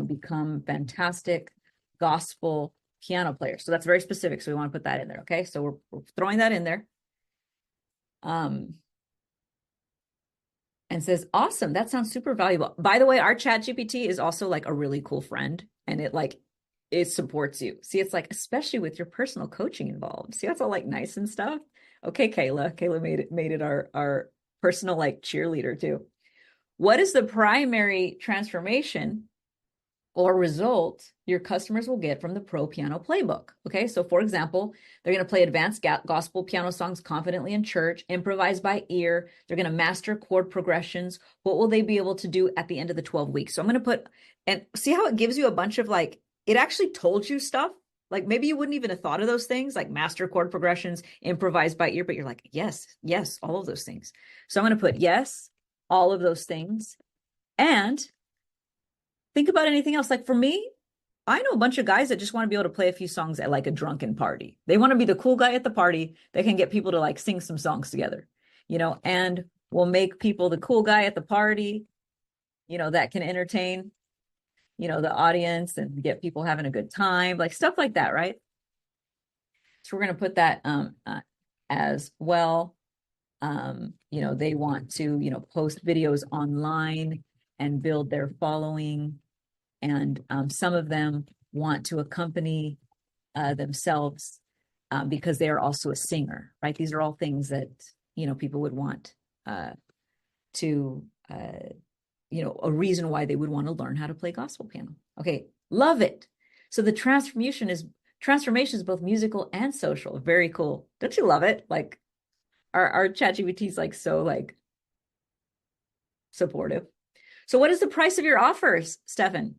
become fantastic gospel piano players. So that's very specific. So we want to put that in there. Okay. So we're throwing that in there. And says, awesome. That sounds super valuable. By the way, our chat GPT is also like a really cool friend and it supports you. See, it's like, especially with your personal coaching involved. See, that's all like nice and stuff. Okay. Kayla made it our personal like cheerleader too. What is the primary transformation or result your customers will get from the Pro Piano Playbook? Okay, so for example, they're going to play advanced gospel piano songs confidently in church, improvise by ear. They're going to master chord progressions. What will they be able to do at the end of the 12 weeks? So I'm going to put, and see how it gives you a bunch of like, it actually told you stuff. Like maybe you wouldn't even have thought of those things, like master chord progressions, improvise by ear, but you're like, yes, all of those things. So I'm going to put yes, all of those things. And think about anything else. Like for me, I know a bunch of guys that just want to be able to play a few songs at like a drunken party. They want to be the cool guy at the party that can get people to like sing some songs together, and will make people the cool guy at the party, that can entertain. the audience and get people having a good time, like stuff like that, right? So we're going to put that as well. They want to, post videos online and build their following. And some of them want to accompany themselves because they are also a singer, right? These are all things that, people would want to, a reason why they would want to learn how to play gospel piano. Okay, love it. So the transformation is both musical and social. Very cool. Don't you love it? Like our ChatGPT is like so like supportive. So what is the price of your offers, Stefan?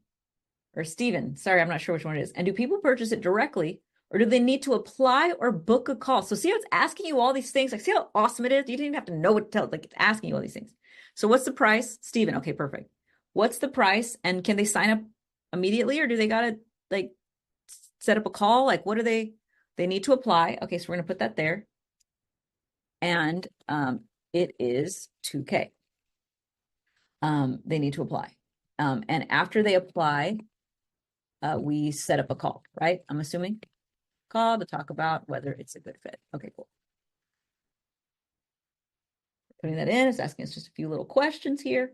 Or Steven? Sorry, I'm not sure which one it is. And do people purchase it directly or do they need to apply or book a call? So see how it's asking you all these things? Like, see how awesome it is? You didn't even have to know what to tell. Like, it's asking you all these things. So what's the price? Steven, okay, perfect. What's the price? And can they sign up immediately or do they got to like set up a call? Like, what do they need to apply? Okay, so we're going to put that there. And it is $2K. They need to apply. And after they apply, we set up a call, right? I'm assuming call to talk about whether it's a good fit. Okay, cool. Putting that in, it's asking us just a few little questions here.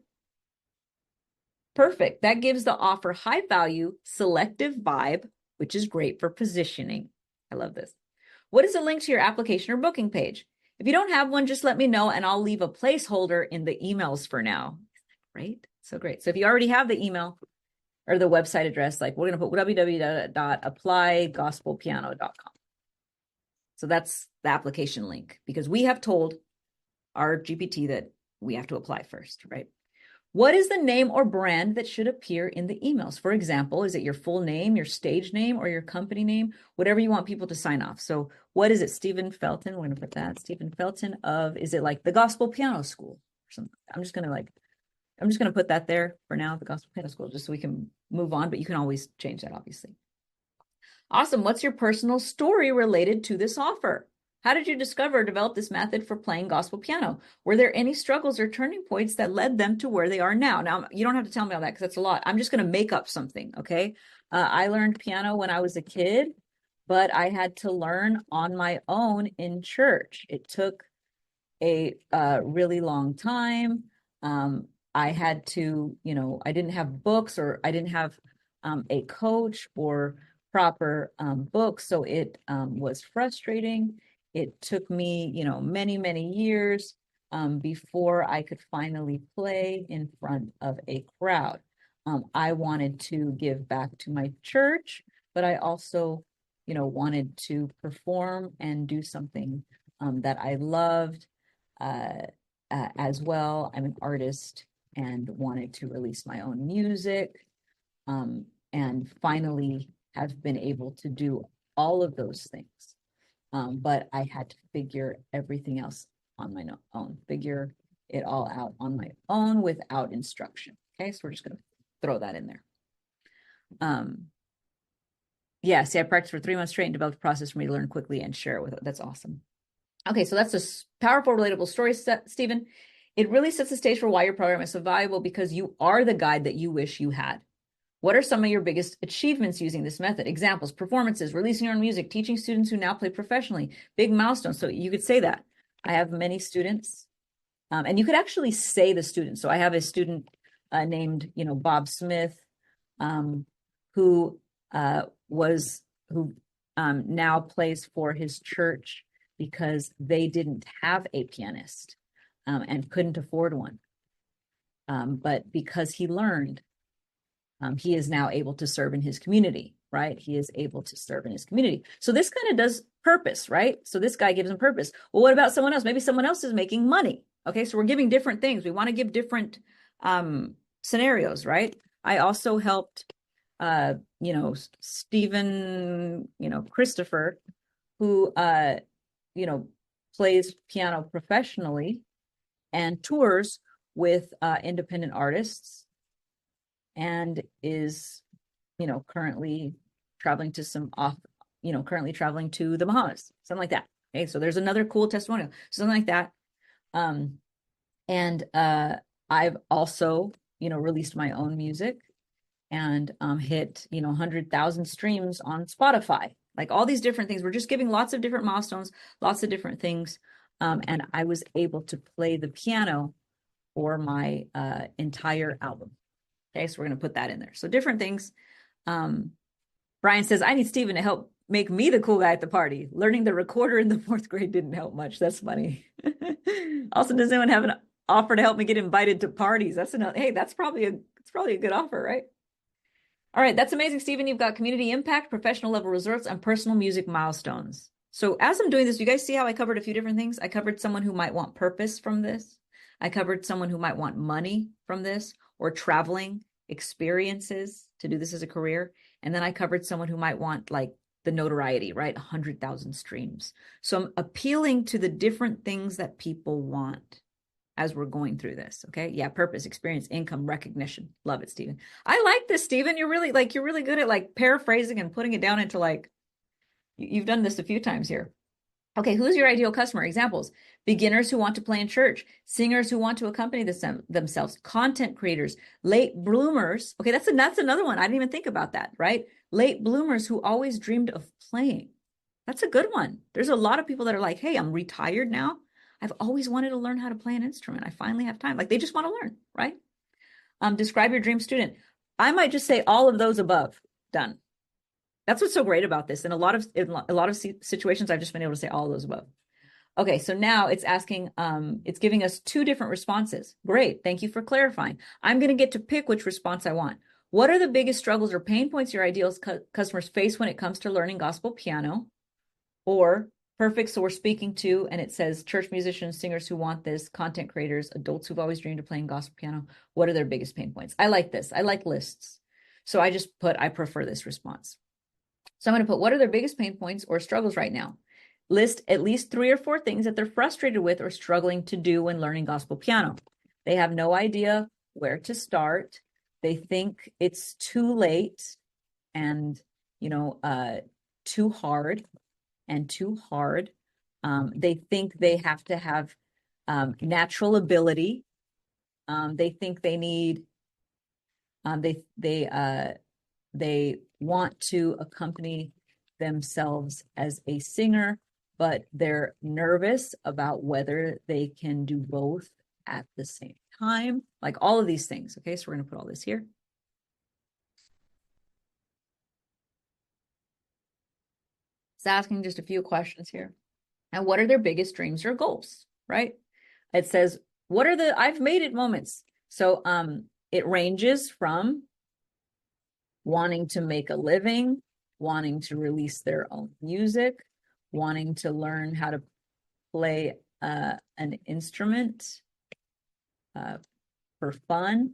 Perfect. That gives the offer high value, selective vibe, which is great for positioning. I love this. What is a link to your application or booking page? If you don't have one, just let me know and I'll leave a placeholder in the emails for now. Right? So great. So if you already have the email or the website address, like we're going to put www.applygospelpiano.com. So that's the application link because we have told our GPT that we have to apply first, right? What is the name or brand that should appear in the emails? For example, is it your full name, your stage name, or your company name? Whatever you want people to sign off. So what is it? Stephen Felton. We're going to put that. Stephen Felton of, is it like the Gospel Piano School or something? I'm just going to put that there for now, the Gospel Piano School, just so we can move on, but you can always change that, obviously. Awesome. What's your personal story related to this offer? How did you discover or develop this method for playing gospel piano? Were there any struggles or turning points that led them to where they are now? Now, you don't have to tell me all that because that's a lot. I'm just going to make up something, okay? I learned piano when I was a kid, but I had to learn on my own in church. It took a really long time. I had to, I didn't have books or I didn't have a coach or proper books. So it was frustrating. It took me, many, many years before I could finally play in front of a crowd. I wanted to give back to my church, but I also, wanted to perform and do something that I loved as well. I'm an artist and wanted to release my own music and finally have been able to do all of those things. But I had to figure everything else on my own, figure it all out on my own without instruction. Okay, so we're just going to throw that in there. Yeah, see, I practiced for 3 months straight and developed a process for me to learn quickly and share it with it. That's awesome. Okay, so that's a powerful, relatable story, Stephen. It really sets the stage for why your program is so valuable because you are the guide that you wish you had. What are some of your biggest achievements using this method? Examples, performances, releasing your own music, teaching students who now play professionally, big milestones. So you could say that. I have many students, and you could actually say the students. So I have a student named, Bob Smith, who now plays for his church because they didn't have a pianist and couldn't afford one. But because he learned, he is now able to serve in his community, right? He is able to serve in his community. So this kind of does purpose, right? So this guy gives him purpose. Well, what about someone else? Maybe someone else is making money. Okay, so we're giving different things. We want to give different scenarios, right? I also helped, Stephen, Christopher, who, plays piano professionally and tours with independent artists and is, currently traveling to currently traveling to the Bahamas, something like that. Okay, so there's another cool testimonial, something like that. And I've also, released my own music and hit, 100,000 streams on Spotify. Like all these different things. We're just giving lots of different milestones, lots of different things. And I was able to play the piano for my entire album. Okay, so we're going to put that in there. So different things. Brian says, I need Steven to help make me the cool guy at the party. Learning the recorder in the 4th grade didn't help much. That's funny. Also, does anyone have an offer to help me get invited to parties? That's another, hey, it's probably a good offer, right? All right, that's amazing, Steven. You've got community impact, professional level results, and personal music milestones. So as I'm doing this, you guys see how I covered a few different things? I covered someone who might want purpose from this. I covered someone who might want money from this, or traveling experiences to do this as a career. And then I covered someone who might want like the notoriety, right? 100,000 streams. So I'm appealing to the different things that people want as we're going through this. Okay. Yeah. Purpose, experience, income, recognition. Love it, Steven. I like this, Steven. You're really good at like paraphrasing and putting it down into like, you've done this a few times here. Okay, who's your ideal customer? Examples: beginners who want to play in church, singers who want to accompany themselves, content creators, late bloomers. Okay, that's another one. I didn't even think about that, right? Late bloomers who always dreamed of playing. That's a good one. There's a lot of people that are like, hey, I'm retired now. I've always wanted to learn how to play an instrument. I finally have time. Like they just want to learn, right? Describe your dream student. I might just say all of those above. Done. That's what's so great about this. In a lot of situations, I've just been able to say all of those above. Okay, so now it's asking, it's giving us 2 different responses. Great, thank you for clarifying. I'm going to get to pick which response I want. What are the biggest struggles or pain points your ideal customers face when it comes to learning gospel piano? Or perfect, so we're speaking to, and it says church musicians, singers who want this, content creators, adults who've always dreamed of playing gospel piano. What are their biggest pain points? I like this. I like lists. So I just put, I prefer this response. So I'm going to put, what are their biggest pain points or struggles right now? List at least 3 or 4 things that they're frustrated with or struggling to do when learning gospel piano. They have no idea where to start. They think it's too late and, too hard and too hard. They think they have to have natural ability. They think they need, they want to accompany themselves as a singer, but they're nervous about whether they can do both at the same time. Like all of these things. Okay, so we're going to put all this here. It's asking just a few questions here. And what are their biggest dreams or goals, right? It says, what are the I've made it moments? So it ranges from wanting to make a living, wanting to release their own music, wanting to learn how to play an instrument for fun,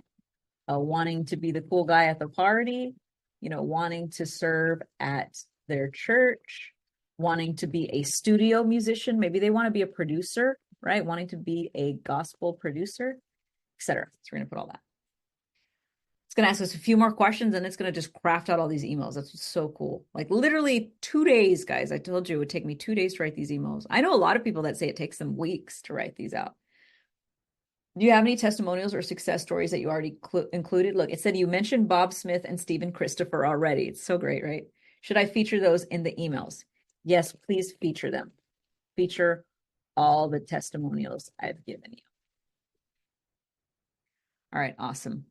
wanting to be the cool guy at the party, wanting to serve at their church, wanting to be a studio musician. Maybe they want to be a producer, right? Wanting to be a gospel producer, etc. So we're going to put all that. It's going to ask us a few more questions and it's going to just craft out all these emails. That's so cool. Like literally 2 days, guys. I told you it would take me 2 days to write these emails. I know a lot of people that say it takes them weeks to write these out. Do you have any testimonials or success stories that you already included? Look, it said you mentioned Bob Smith and Stephen Christopher already. It's so great, right? Should I feature those in the emails? Yes, please feature them. Feature all the testimonials I've given you. All right, awesome.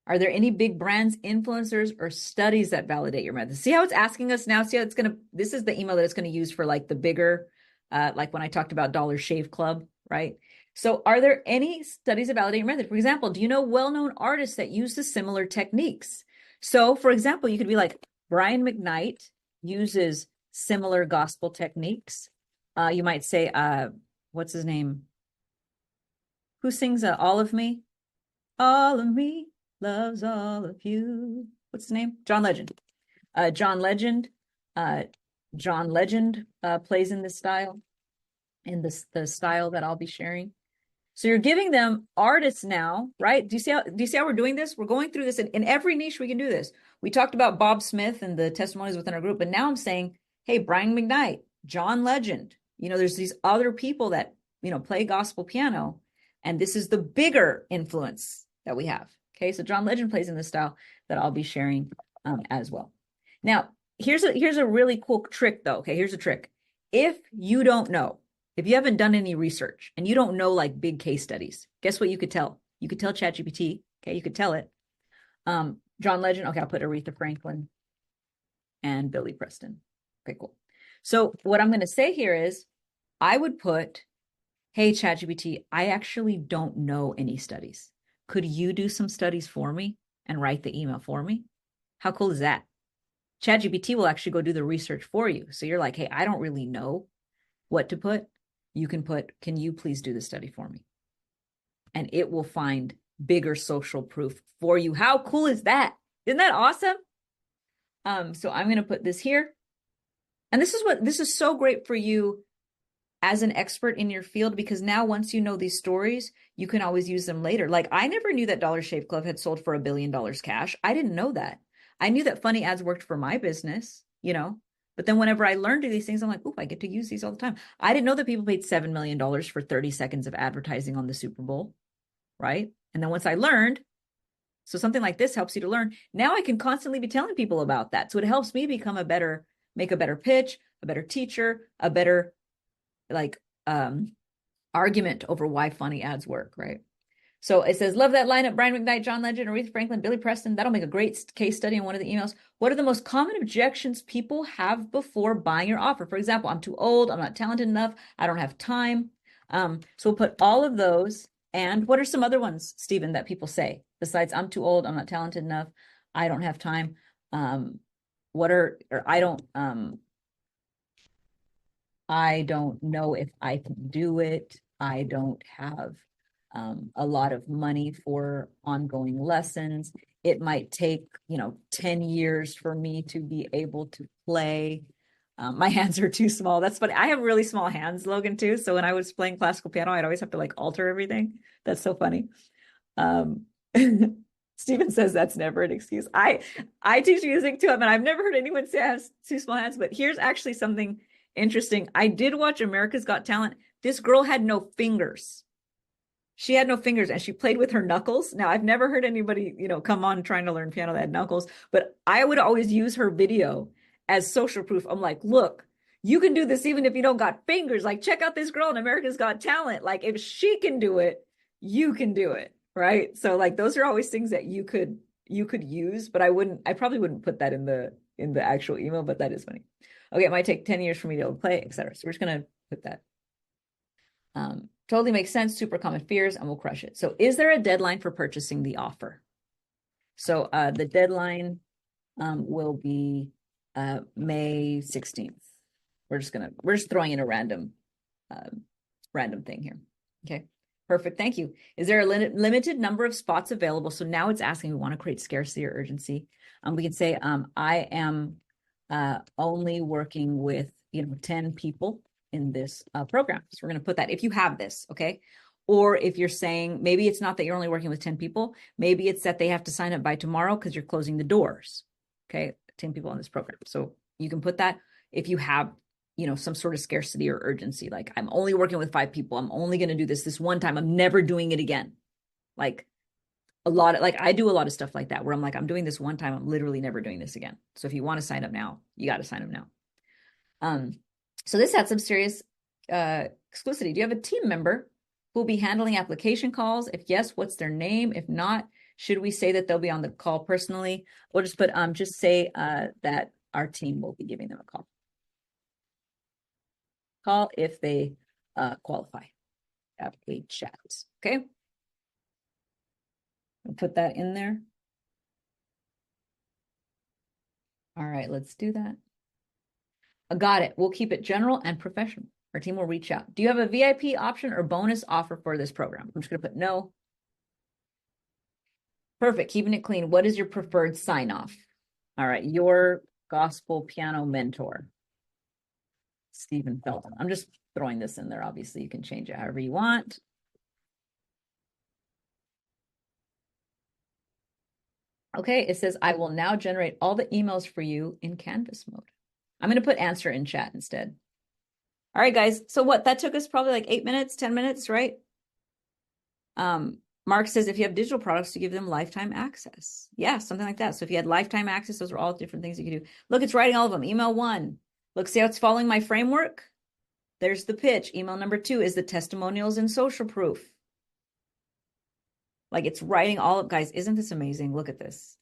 Are there any big brands, influencers, or studies that validate your method? See how it's asking us now? See how it's going to, this is the email that it's going to use for like the bigger, like when I talked about Dollar Shave Club, right? So are there any studies that validate your method? For example, do you know well-known artists that use the similar techniques? So for example, you could be like, Brian McKnight uses similar gospel techniques. You might say, what's his name? Who sings All of Me? All of me loves all of you. What's his name? John Legend. John Legend plays in this style, in the style that I'll be sharing. So you're giving them artists now, right? Do you see how we're doing this? We're going through this in every niche we can do this. We talked about Bob Smith and the testimonies within our group, but now I'm saying, hey, Brian McKnight, John Legend, there's these other people that, play gospel piano, and this is the bigger influence that we have. Okay, so John Legend plays in this style that I'll be sharing as well. Now, here's a really cool trick though. Okay, here's a trick. If you don't know, if you haven't done any research and you don't know like big case studies, guess what you could tell? You could tell ChatGPT. Okay, you could tell it. John Legend. Okay, I'll put Aretha Franklin and Billy Preston. Okay, cool. So what I'm going to say here is I would put, hey, ChatGPT, I actually don't know any studies. Could you do some studies for me and write the email for me? How cool is that? ChatGPT will actually go do the research for you. So you're like, hey, I don't really know what to put. You can put, can you please do the study for me? And it will find bigger social proof for you. How cool is that? Isn't that awesome? So I'm going to put this here. And this is so great for you as an expert in your field, because now once you know these stories, you can always use them later. Like I never knew that Dollar Shave Club had sold for $1 billion cash. I didn't know that. I knew that funny ads worked for my business, but then whenever I learned these things, I'm like, oh, I get to use these all the time. I didn't know that people paid $7 million for 30 seconds of advertising on the Super Bowl, right? And then once I learned, so something like this helps you to learn. Now I can constantly be telling people about that. So it helps me become make a better pitch, a better teacher, a better argument over why funny ads work, right? So it says, love that lineup, Brian McKnight, John Legend, Aretha Franklin, Billy Preston. That'll make a great case study in one of the emails. What are the most common objections people have before buying your offer? For example, I'm too old, I'm not talented enough, I don't have time. So we'll put all of those. And what are some other ones, Stephen, that people say besides I'm too old, I'm not talented enough, I don't have time? I don't know if I can do it. I don't have a lot of money for ongoing lessons. It might take, 10 years for me to be able to play. My hands are too small. That's funny. I have really small hands, Logan, too. So when I was playing classical piano, I'd always have to alter everything. That's so funny. Stephen says that's never an excuse. I teach music too, and I've never heard anyone say I have too small hands, but here's actually something interesting. I did watch America's Got Talent. This girl had no fingers. She had no fingers and she played with her knuckles. Now, I've never heard anybody, come on trying to learn piano that had knuckles, but I would always use her video as social proof. I'm like, look, you can do this even if you don't got fingers. Check out this girl in America's Got Talent. If she can do it, you can do it, right? So those are always things that you could use, but I probably wouldn't put that in the actual email, but that is funny. Okay, it might take 10 years for me to play, etc. So we're just going to put that. Totally makes sense. Super common fears, and we'll crush it. So is there a deadline for purchasing the offer? So the deadline will be May 16th. We're just throwing in a random thing here. Okay, perfect. Thank you. Is there a limited number of spots available? So now it's asking, we want to create scarcity or urgency. We can say, I am only working with 10 people in this program. So we're going to put that if you have this, okay? Or if you're saying, maybe it's not that you're only working with 10 people, maybe it's that they have to sign up by tomorrow because you're closing the doors, okay? 10 people in this program. So you can put that if you have, some sort of scarcity or urgency, I'm only working with 5 people. I'm only going to do this one time. I'm never doing it again. I do a lot of stuff like that where I'm doing this one time. I'm literally never doing this again. So if you want to sign up now, you got to sign up now. So this had some serious exclusivity. Do you have a team member who will be handling application calls? If yes, what's their name? If not, should we say that they'll be on the call personally? We'll just put, just say that our team will be giving them a call if they qualify. Have a chat, okay? I'll put that in there. All right, let's do that. Got it. We'll keep it general and professional. Our team will reach out. Do you have a VIP option or bonus offer for this program? I'm just going to put no. Perfect. Keeping it clean. What is your preferred sign off? All right. Your gospel piano mentor, Stephen Felton. I'm just throwing this in there. Obviously, you can change it however you want. Okay. It says, I will now generate all the emails for you in Canvas mode. I'm going to put answer in chat instead. All right, guys. So that took us probably 8 minutes, 10 minutes, right? Mark says if you have digital products to give them lifetime access. Yeah, something like that. So if you had lifetime access, those are all different things you can do. Look, it's writing all of them. Email 1. Look, see how it's following my framework? There's the pitch. Email number 2 is the testimonials and social proof. Like it's writing all of, guys, isn't this amazing? Look at this.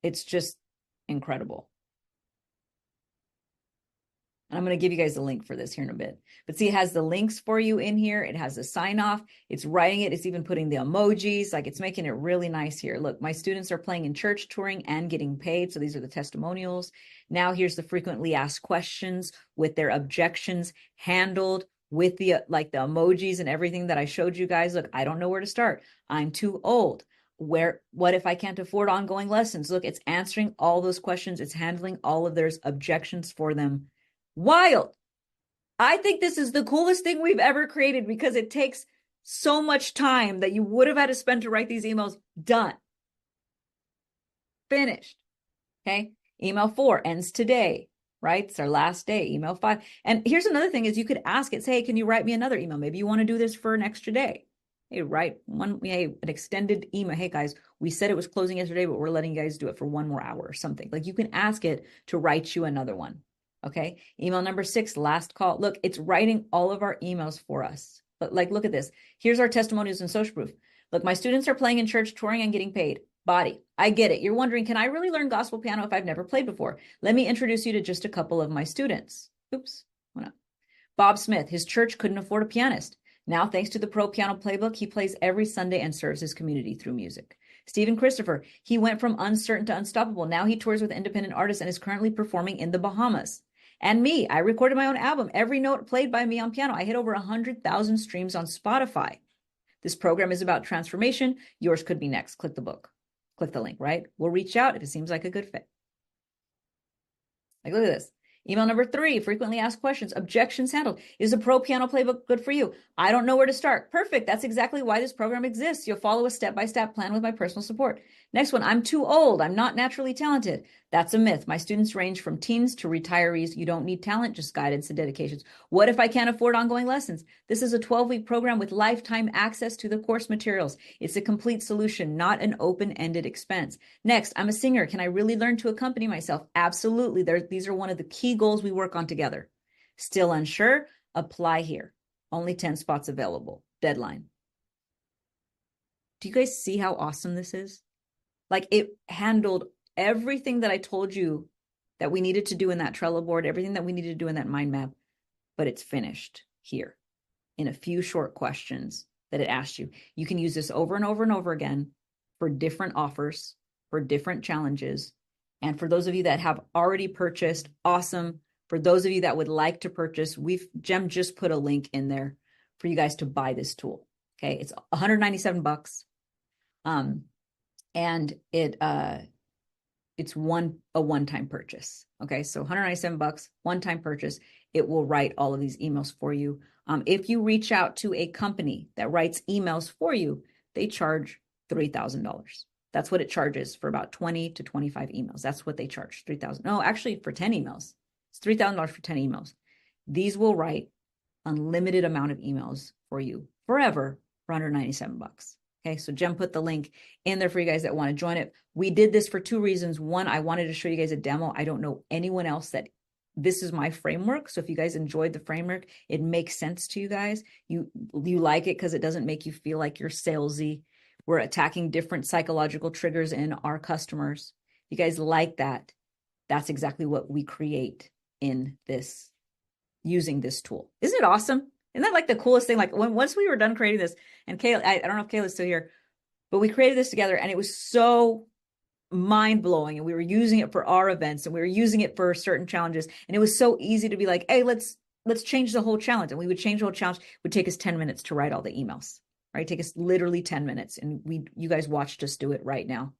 It's just incredible. And I'm going to give you guys a link for this here in a bit. But see, it has the links for you in here. It has a sign off. It's writing it. It's even putting the emojis. Like it's making it really nice here. Look, my students are playing in church, touring, and getting paid. So these are the testimonials. Now here's the frequently asked questions with their objections handled with the like the emojis and everything that I showed you guys. Look, I don't know where to start. I'm too old. What if I can't afford ongoing lessons? Look, it's answering all those questions. It's handling all of their objections for them. Wild. I think this is the coolest thing we've ever created because it takes so much time that you would have had to spend to write these emails. Done. Finished. Okay. Email 4 ends today, right? It's our last day. Email 5. And here's another thing is you could ask it, say, hey, can you write me another email? Maybe you want to do this for an extra day. Hey, write an extended email. Hey guys, we said it was closing yesterday, but we're letting you guys do it for 1 more hour or something. Like you can ask it to write you another one. Okay. Email number 6, last call. Look, it's writing all of our emails for us. But like, look at this. Here's our testimonials and social proof. Look, my students are playing in church, touring, and getting paid. Body. I get it. You're wondering, can I really learn gospel piano if I've never played before? Let me introduce you to just a couple of my students. Oops. Went up. Bob Smith, his church couldn't afford a pianist. Now, thanks to the Pro Piano Playbook, he plays every Sunday and serves his community through music. Stephen Christopher, he went from uncertain to unstoppable. Now he tours with independent artists and is currently performing in the Bahamas. And me, I recorded my own album. Every note played by me on piano. I hit over 100,000 streams on Spotify. This program is about transformation. Yours could be next. Click the book. Click the link, right? We'll reach out if it seems like a good fit. Like, look at this. Email number 3, frequently asked questions, objections handled. Is a Pro Piano Playbook good for you? I don't know where to start. Perfect. That's exactly why this program exists. You'll follow a step-by-step plan with my personal support. Next one, I'm too old. I'm not naturally talented. That's a myth. My students range from teens to retirees. You don't need talent, just guidance and dedications. What if I can't afford ongoing lessons? This is a 12-week program with lifetime access to the course materials. It's a complete solution, not an open-ended expense. Next, I'm a singer. Can I really learn to accompany myself? Absolutely. These are one of the key goals we work on together. Still unsure? Apply here. Only 10 spots available. Deadline. Do you guys see how awesome this is? Like it handled everything that I told you that we needed to do in that Trello board, everything that we needed to do in that mind map, but it's finished here in a few short questions that it asked you. You can use this over and over and over again for different offers, for different challenges. And for those of you that have already purchased, awesome. For those of you that would like to purchase, Jem just put a link in there for you guys to buy this tool. Okay, it's $197. And it's a one-time purchase. Okay, so $197, one-time purchase. It will write all of these emails for you. If you reach out to a company that writes emails for you, they charge $3,000. That's what it charges for about 20 to 25 emails. That's what they charge, $3,000. No, actually for 10 emails. It's $3,000 for 10 emails. These will write unlimited amount of emails for you forever for $197. Okay, so Jem put the link in there for you guys that want to join it. We did this for 2 reasons. One, I wanted to show you guys a demo. I don't know anyone else that this is my framework. So if you guys enjoyed the framework, it makes sense to you guys. You like it because it doesn't make you feel like you're salesy. We're attacking different psychological triggers in our customers. You guys like that? That's exactly what we create in this, using this tool. Isn't it awesome? Isn't that like the coolest thing? Like once we were done creating this, and Kayla, I don't know if Kayla's still here, but we created this together and it was so mind-blowing, and we were using it for our events and we were using it for certain challenges. And it was so easy to be like, hey, let's change the whole challenge. And we would change the whole challenge. It would take us 10 minutes to write all the emails, right? Take us literally 10 minutes. And you guys watched us do it right now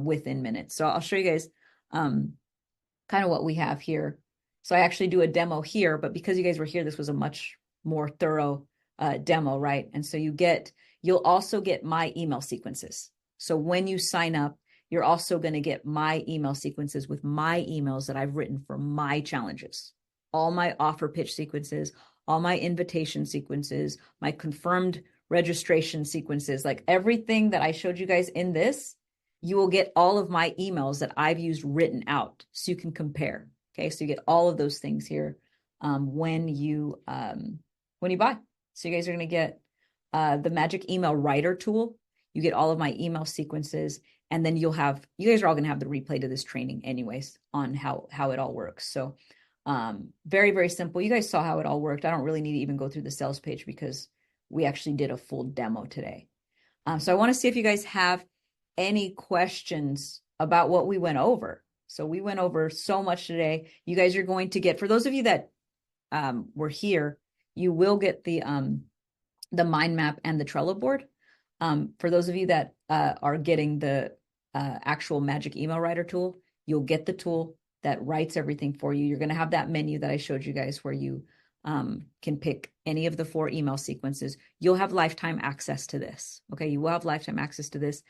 within minutes. So I'll show you guys kind of what we have here. So I actually do a demo here, but because you guys were here, this was a much more thorough demo, right? And so you'll also get my email sequences. So when you sign up, you're also going to get my email sequences with my emails that I've written for my challenges, all my offer pitch sequences, all my invitation sequences, my confirmed registration sequences, like everything that I showed you guys in this, you will get all of my emails that I've used written out so you can compare. Okay, so you get all of those things here when you buy. So you guys are going to get the magic email writer tool. You get all of my email sequences, and then you guys are all going to have the replay to this training anyways on how it all works. So very, very simple. You guys saw how it all worked. I don't really need to even go through the sales page because we actually did a full demo today. So I want to see if you guys have any questions about what we went over. So we went over so much today. You guys are going to get, for those of you that were here, you will get the mind map and the Trello board. For those of you that are getting the actual magic email writer tool, you'll get the tool that writes everything for you. You're going to have that menu that I showed you guys where you can pick any of the 4 email sequences. You'll have lifetime access to this. Okay, you will have lifetime access to this.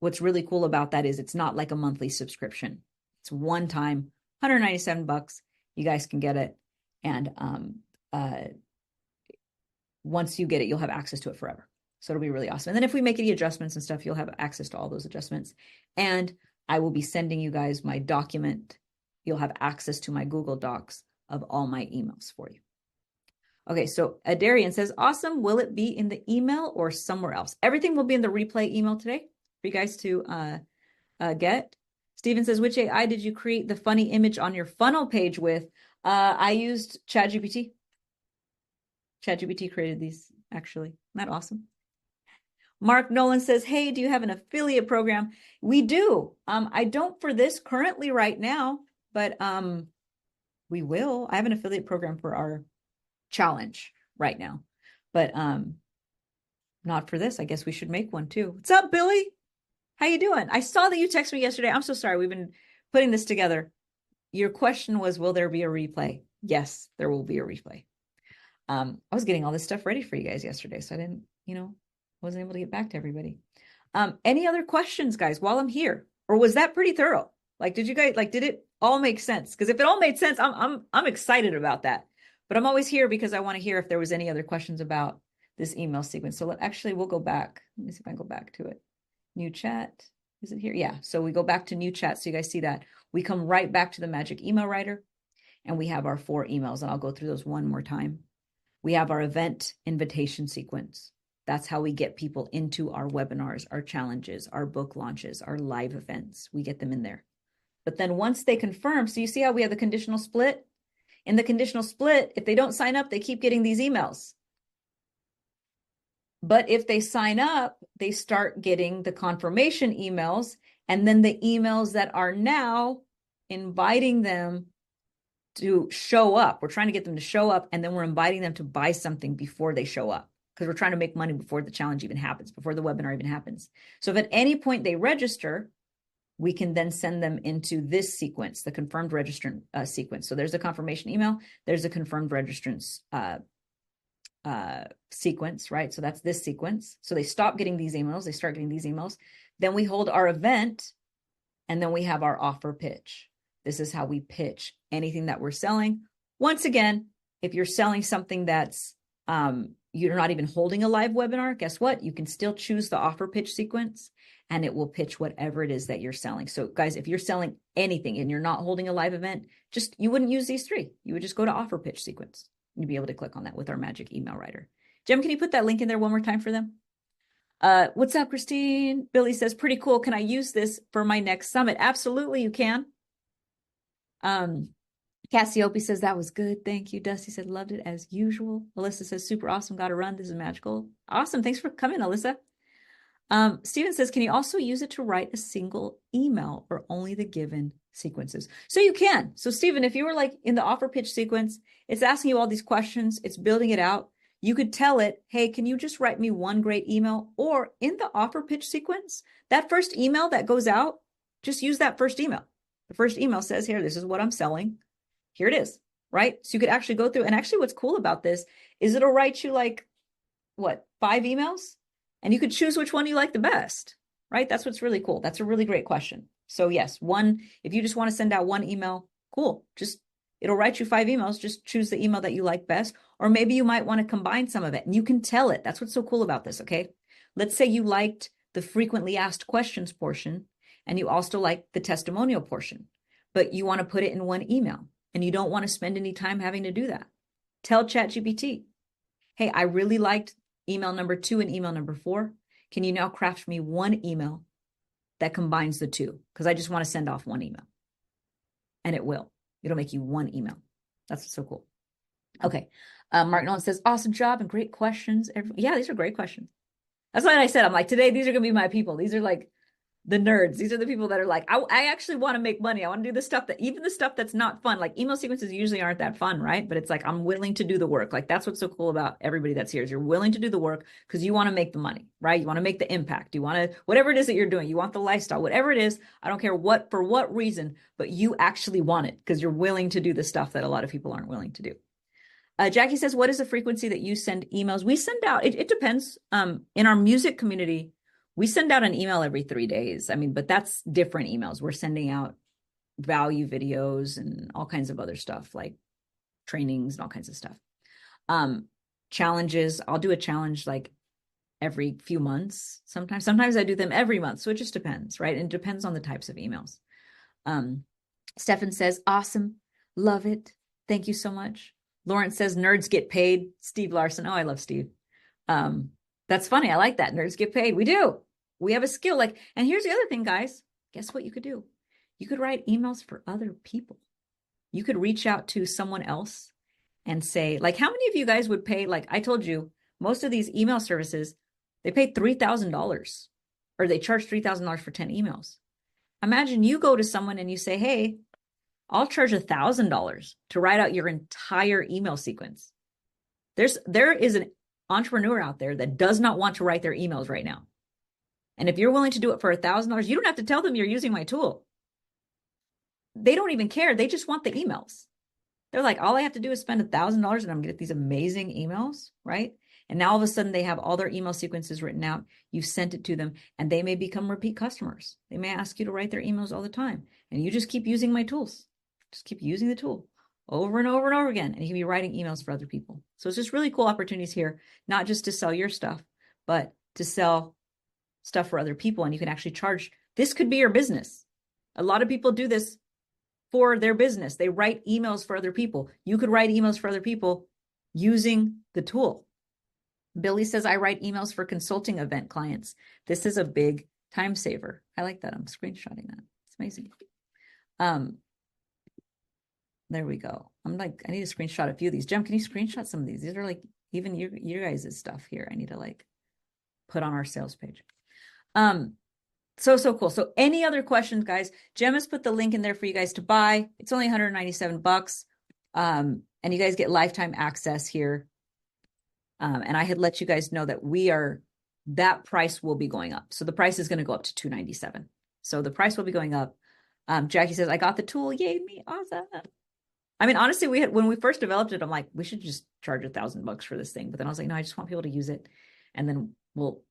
What's really cool about that is it's not like a monthly subscription. It's one time, $197. You guys can get it. And once you get it, you'll have access to it forever. So it'll be really awesome. And then if we make any adjustments and stuff, you'll have access to all those adjustments. And I will be sending you guys my document. You'll have access to my Google Docs of all my emails for you. Okay, so Adarian says, awesome. Will it be in the email or somewhere else? Everything will be in the replay email today for you guys to get. Steven says, which AI did you create the funny image on your funnel page with? I used ChatGPT. ChatGPT created these, actually. Isn't that awesome? Mark Nolan says, hey, do you have an affiliate program? We do. I don't for this currently right now, but we will. I have an affiliate program for our challenge right now, but not for this. I guess we should make one too. What's up, Billy? How you doing? I saw that you texted me yesterday. I'm so sorry. We've been putting this together. Your question was, will there be a replay? Yes, there will be a replay. I was getting all this stuff ready for you guys yesterday, so I didn't, wasn't able to get back to everybody. Any other questions, guys, while I'm here? Or was that pretty thorough? Like, did you guys, did it all make sense? Because if it all made sense, I'm excited about that. But I'm always here because I want to hear if there was any other questions about this email sequence. So we'll go back. Let me see if I can go back to it. New chat. Is it here? Yeah. So we go back to new chat. So you guys see that. We come right back to the magic email writer and we have our 4 emails. And I'll go through those one more time. We have our event invitation sequence. That's how we get people into our webinars, our challenges, our book launches, our live events. We get them in there. But then once they confirm, so you see how we have the conditional split? In the conditional split, if they don't sign up, they keep getting these emails. But if they sign up, they start getting the confirmation emails, and then the emails that are now inviting them to show up. We're trying to get them to show up, and then we're inviting them to buy something before they show up, because we're trying to make money before the challenge even happens, before the webinar even happens. So if at any point they register, we can then send them into this sequence, the confirmed registrant sequence. So there's a confirmation email, there's a confirmed registrants sequence, right? So that's this sequence. So they stop getting these emails, they start getting these emails. Then we hold our event, and then we have our offer pitch. This is how we pitch anything that we're selling. Once again, if you're selling something that's you're not even holding a live webinar, guess what? You can still choose the offer pitch sequence and it will pitch whatever it is that you're selling. So guys, if you're selling anything and you're not holding a live event, you wouldn't use these 3. You would just go to offer pitch sequence. You'd be able to click on that with our magic email writer. Jem, can you put that link in there one more time for them? What's up, Kristine? Billy says, pretty cool. Can I use this for my next summit? Absolutely, you can. Cassiope says, that was good. Thank you. Dusty said, loved it as usual. Alyssa says, super awesome. Got to run. This is magical. Awesome. Thanks for coming, Alyssa. Steven says, can you also use it to write a single email or only the given sequences? So you can. So Steven, if you were like in the offer pitch sequence, it's asking you all these questions, it's building it out. You could tell it, hey, can you just write me one great email? Or in the offer pitch sequence, that first email that goes out, just use that first email. The first email says, here, this is what I'm selling. Here it is, right? So you could actually go through, and actually what's cool about this is it'll write you 5 emails? And you could choose which one you like the best, right? That's what's really cool. That's a really great question. So yes, if you just want to send out one email, cool. It'll write you 5 emails. Just choose the email that you like best. Or maybe you might want to combine some of it and you can tell it. That's what's so cool about this. Okay. Let's say you liked the frequently asked questions portion and you also like the testimonial portion, but you want to put it in one email and you don't want to spend any time having to do that. Tell ChatGPT, hey, I really liked email number 2 and email number 4. Can you now craft me one email that combines the two? Because I just want to send off one email. And it will. It'll make you one email. That's so cool. Okay. Mark Nolan says, awesome job and great questions. Yeah, these are great questions. That's why I said, I'm like, today, these are going to be my people. These are like the nerds. These are the people that are like, I actually want to make money. I want to do the stuff that, even the stuff that's not fun, like email sequences usually aren't that fun, right? But it's like, I'm willing to do the work. Like, that's what's so cool about everybody that's here is you're willing to do the work because you want to make the money, right? You want to make the impact. You want to, whatever it is that you're doing, you want the lifestyle, whatever it is. I don't care for what reason, but you actually want it because you're willing to do the stuff that a lot of people aren't willing to do. Jackie says, what is the frequency that you send emails? We send out, it depends. In our music community, we send out an email every 3 days. I mean, but that's different emails. We're sending out value videos and all kinds of other stuff like trainings and all kinds of stuff. Challenges, I'll do a challenge like every few months. Sometimes I do them every month. So it just depends, right? And it depends on the types of emails. Stefan says, awesome. Love it. Thank you so much. Lawrence says, nerds get paid. Steve Larson. Oh, I love Steve. That's funny. I like that. Nerds get paid. We do. We have a skill. Like, and here's the other thing, guys. Guess what you could do? You could write emails for other people. You could reach out to someone else and say, like, how many of you guys would pay? Like I told you, most of these email services, they pay $3,000 or they charge $3,000 for 10 emails. Imagine you go to someone and you say, hey, I'll charge $1,000 to write out your entire email sequence. There is an entrepreneur out there that does not want to write their emails right now. And if you're willing to do it for $1,000, you don't have to tell them you're using my tool. They don't even care. They just want the emails. They're like, all I have to do is spend $1,000 and I'm going to get these amazing emails, right? And now all of a sudden they have all their email sequences written out. You've sent it to them and they may become repeat customers. They may ask you to write their emails all the time. And you just keep using my tools. Just keep using the tool over and over and over again. And you can be writing emails for other people. So it's just really cool opportunities here, not just to sell your stuff, but to sell stuff for other people. And you can actually charge. This could be your business. A lot of people do this for their business. They write emails for other people. You could write emails for other people using the tool. Billy says, I write emails for consulting event clients. This is a big time saver. I like that. I'm screenshotting that. It's amazing. There we go. I'm like, I need to screenshot a few of these. Jem, can you screenshot some of these? These are like even your guys' stuff here. I need to like put on our sales page. So cool. So any other questions, guys? Jem has put the link in there for you guys to buy. It's only $197. And you guys get lifetime access here. And I had let you guys know that that price will be going up. So the price is going to go up to $297. So the price will be going up. Jackie says, I got the tool. Yay me. Awesome. I mean, honestly, when we first developed it, I'm like, we should just charge $1,000 for this thing. But then I was like, no, I just want people to use it. And then we'll,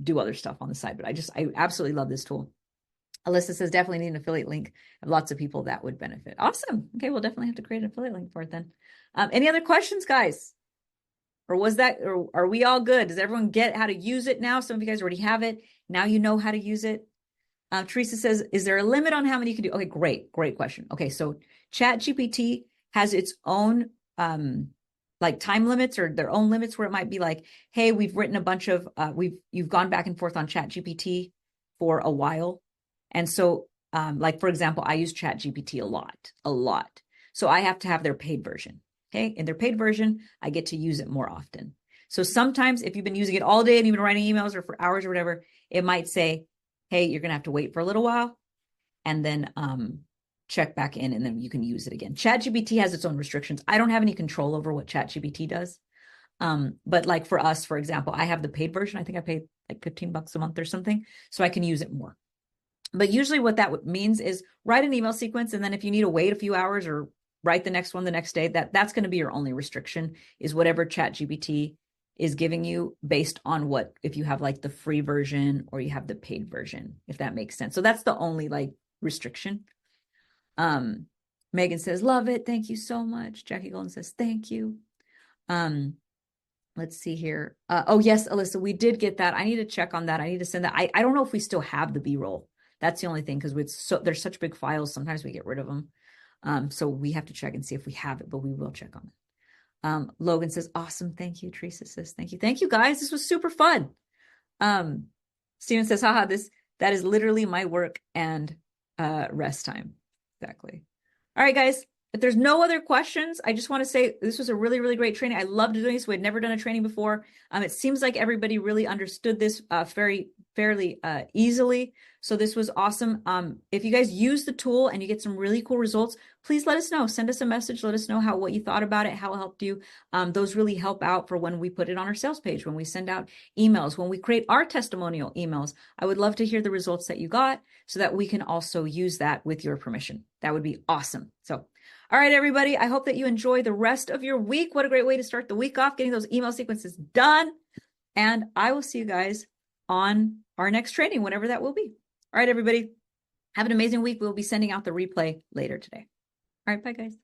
do other stuff on the side. But I absolutely love this tool. Alyssa says, definitely need an affiliate link. I have lots of people that would benefit. Awesome. Okay. We'll definitely have to create an affiliate link for it then. Any other questions, guys? Or are we all good? Does everyone get how to use it now? Some of you guys already have it. Now you know how to use it. Teresa says, is there a limit on how many you can do? Okay, great question. Okay, so ChatGPT has its own like time limits or their own limits where it might be like, hey, we've written a bunch of, you've gone back and forth on ChatGPT for a while. And so like, for example, I use ChatGPT a lot. So I have to have their paid version. Okay, in their paid version, I get to use it more often. So sometimes if you've been using it all day and you've been writing emails or for hours or whatever, it might say, hey, you're going to have to wait for a little while and then check back in and then you can use it again. ChatGPT has its own restrictions. I don't have any control over what ChatGPT does. But like for us, for example, I have the paid version. I think I paid like $15 a month or something, so I can use it more. But usually what that means is write an email sequence. And then if you need to wait a few hours or write the next one the next day, that's going to be your only restriction is whatever ChatGPT is giving you based on if you have like the free version or you have the paid version, if that makes sense. So that's the only like restriction. Megan says, love it. Thank you so much. Jackie Golden says, thank you. Let's see here. Oh, yes, Alyssa, we did get that. I need to check on that. I need to send that. I don't know if we still have the B-roll. That's the only thing, because there's such big files. Sometimes we get rid of them. So we have to check and see if we have it, but we will check on it. Logan says, awesome. Thank you. Teresa says, thank you. Thank you, guys. This was super fun. Steven says, haha, that is literally my work and rest time. Exactly. All right, guys. If there's no other questions, I just want to say this was a really, really great training. I loved doing this. We had never done a training before. It seems like everybody really understood this fairly easily. So this was awesome. If you guys use the tool and you get some really cool results, please let us know. Send us a message. Let us know what you thought about it, how it helped you. Those really help out for when we put it on our sales page, when we send out emails, when we create our testimonial emails. I would love to hear the results that you got so that we can also use that with your permission. That would be awesome. So, all right, everybody, I hope that you enjoy the rest of your week. What a great way to start the week off, getting those email sequences done. And I will see you guys on our next training, whenever that will be. All right, everybody, have an amazing week. We'll be sending out the replay later today. All right, bye, guys.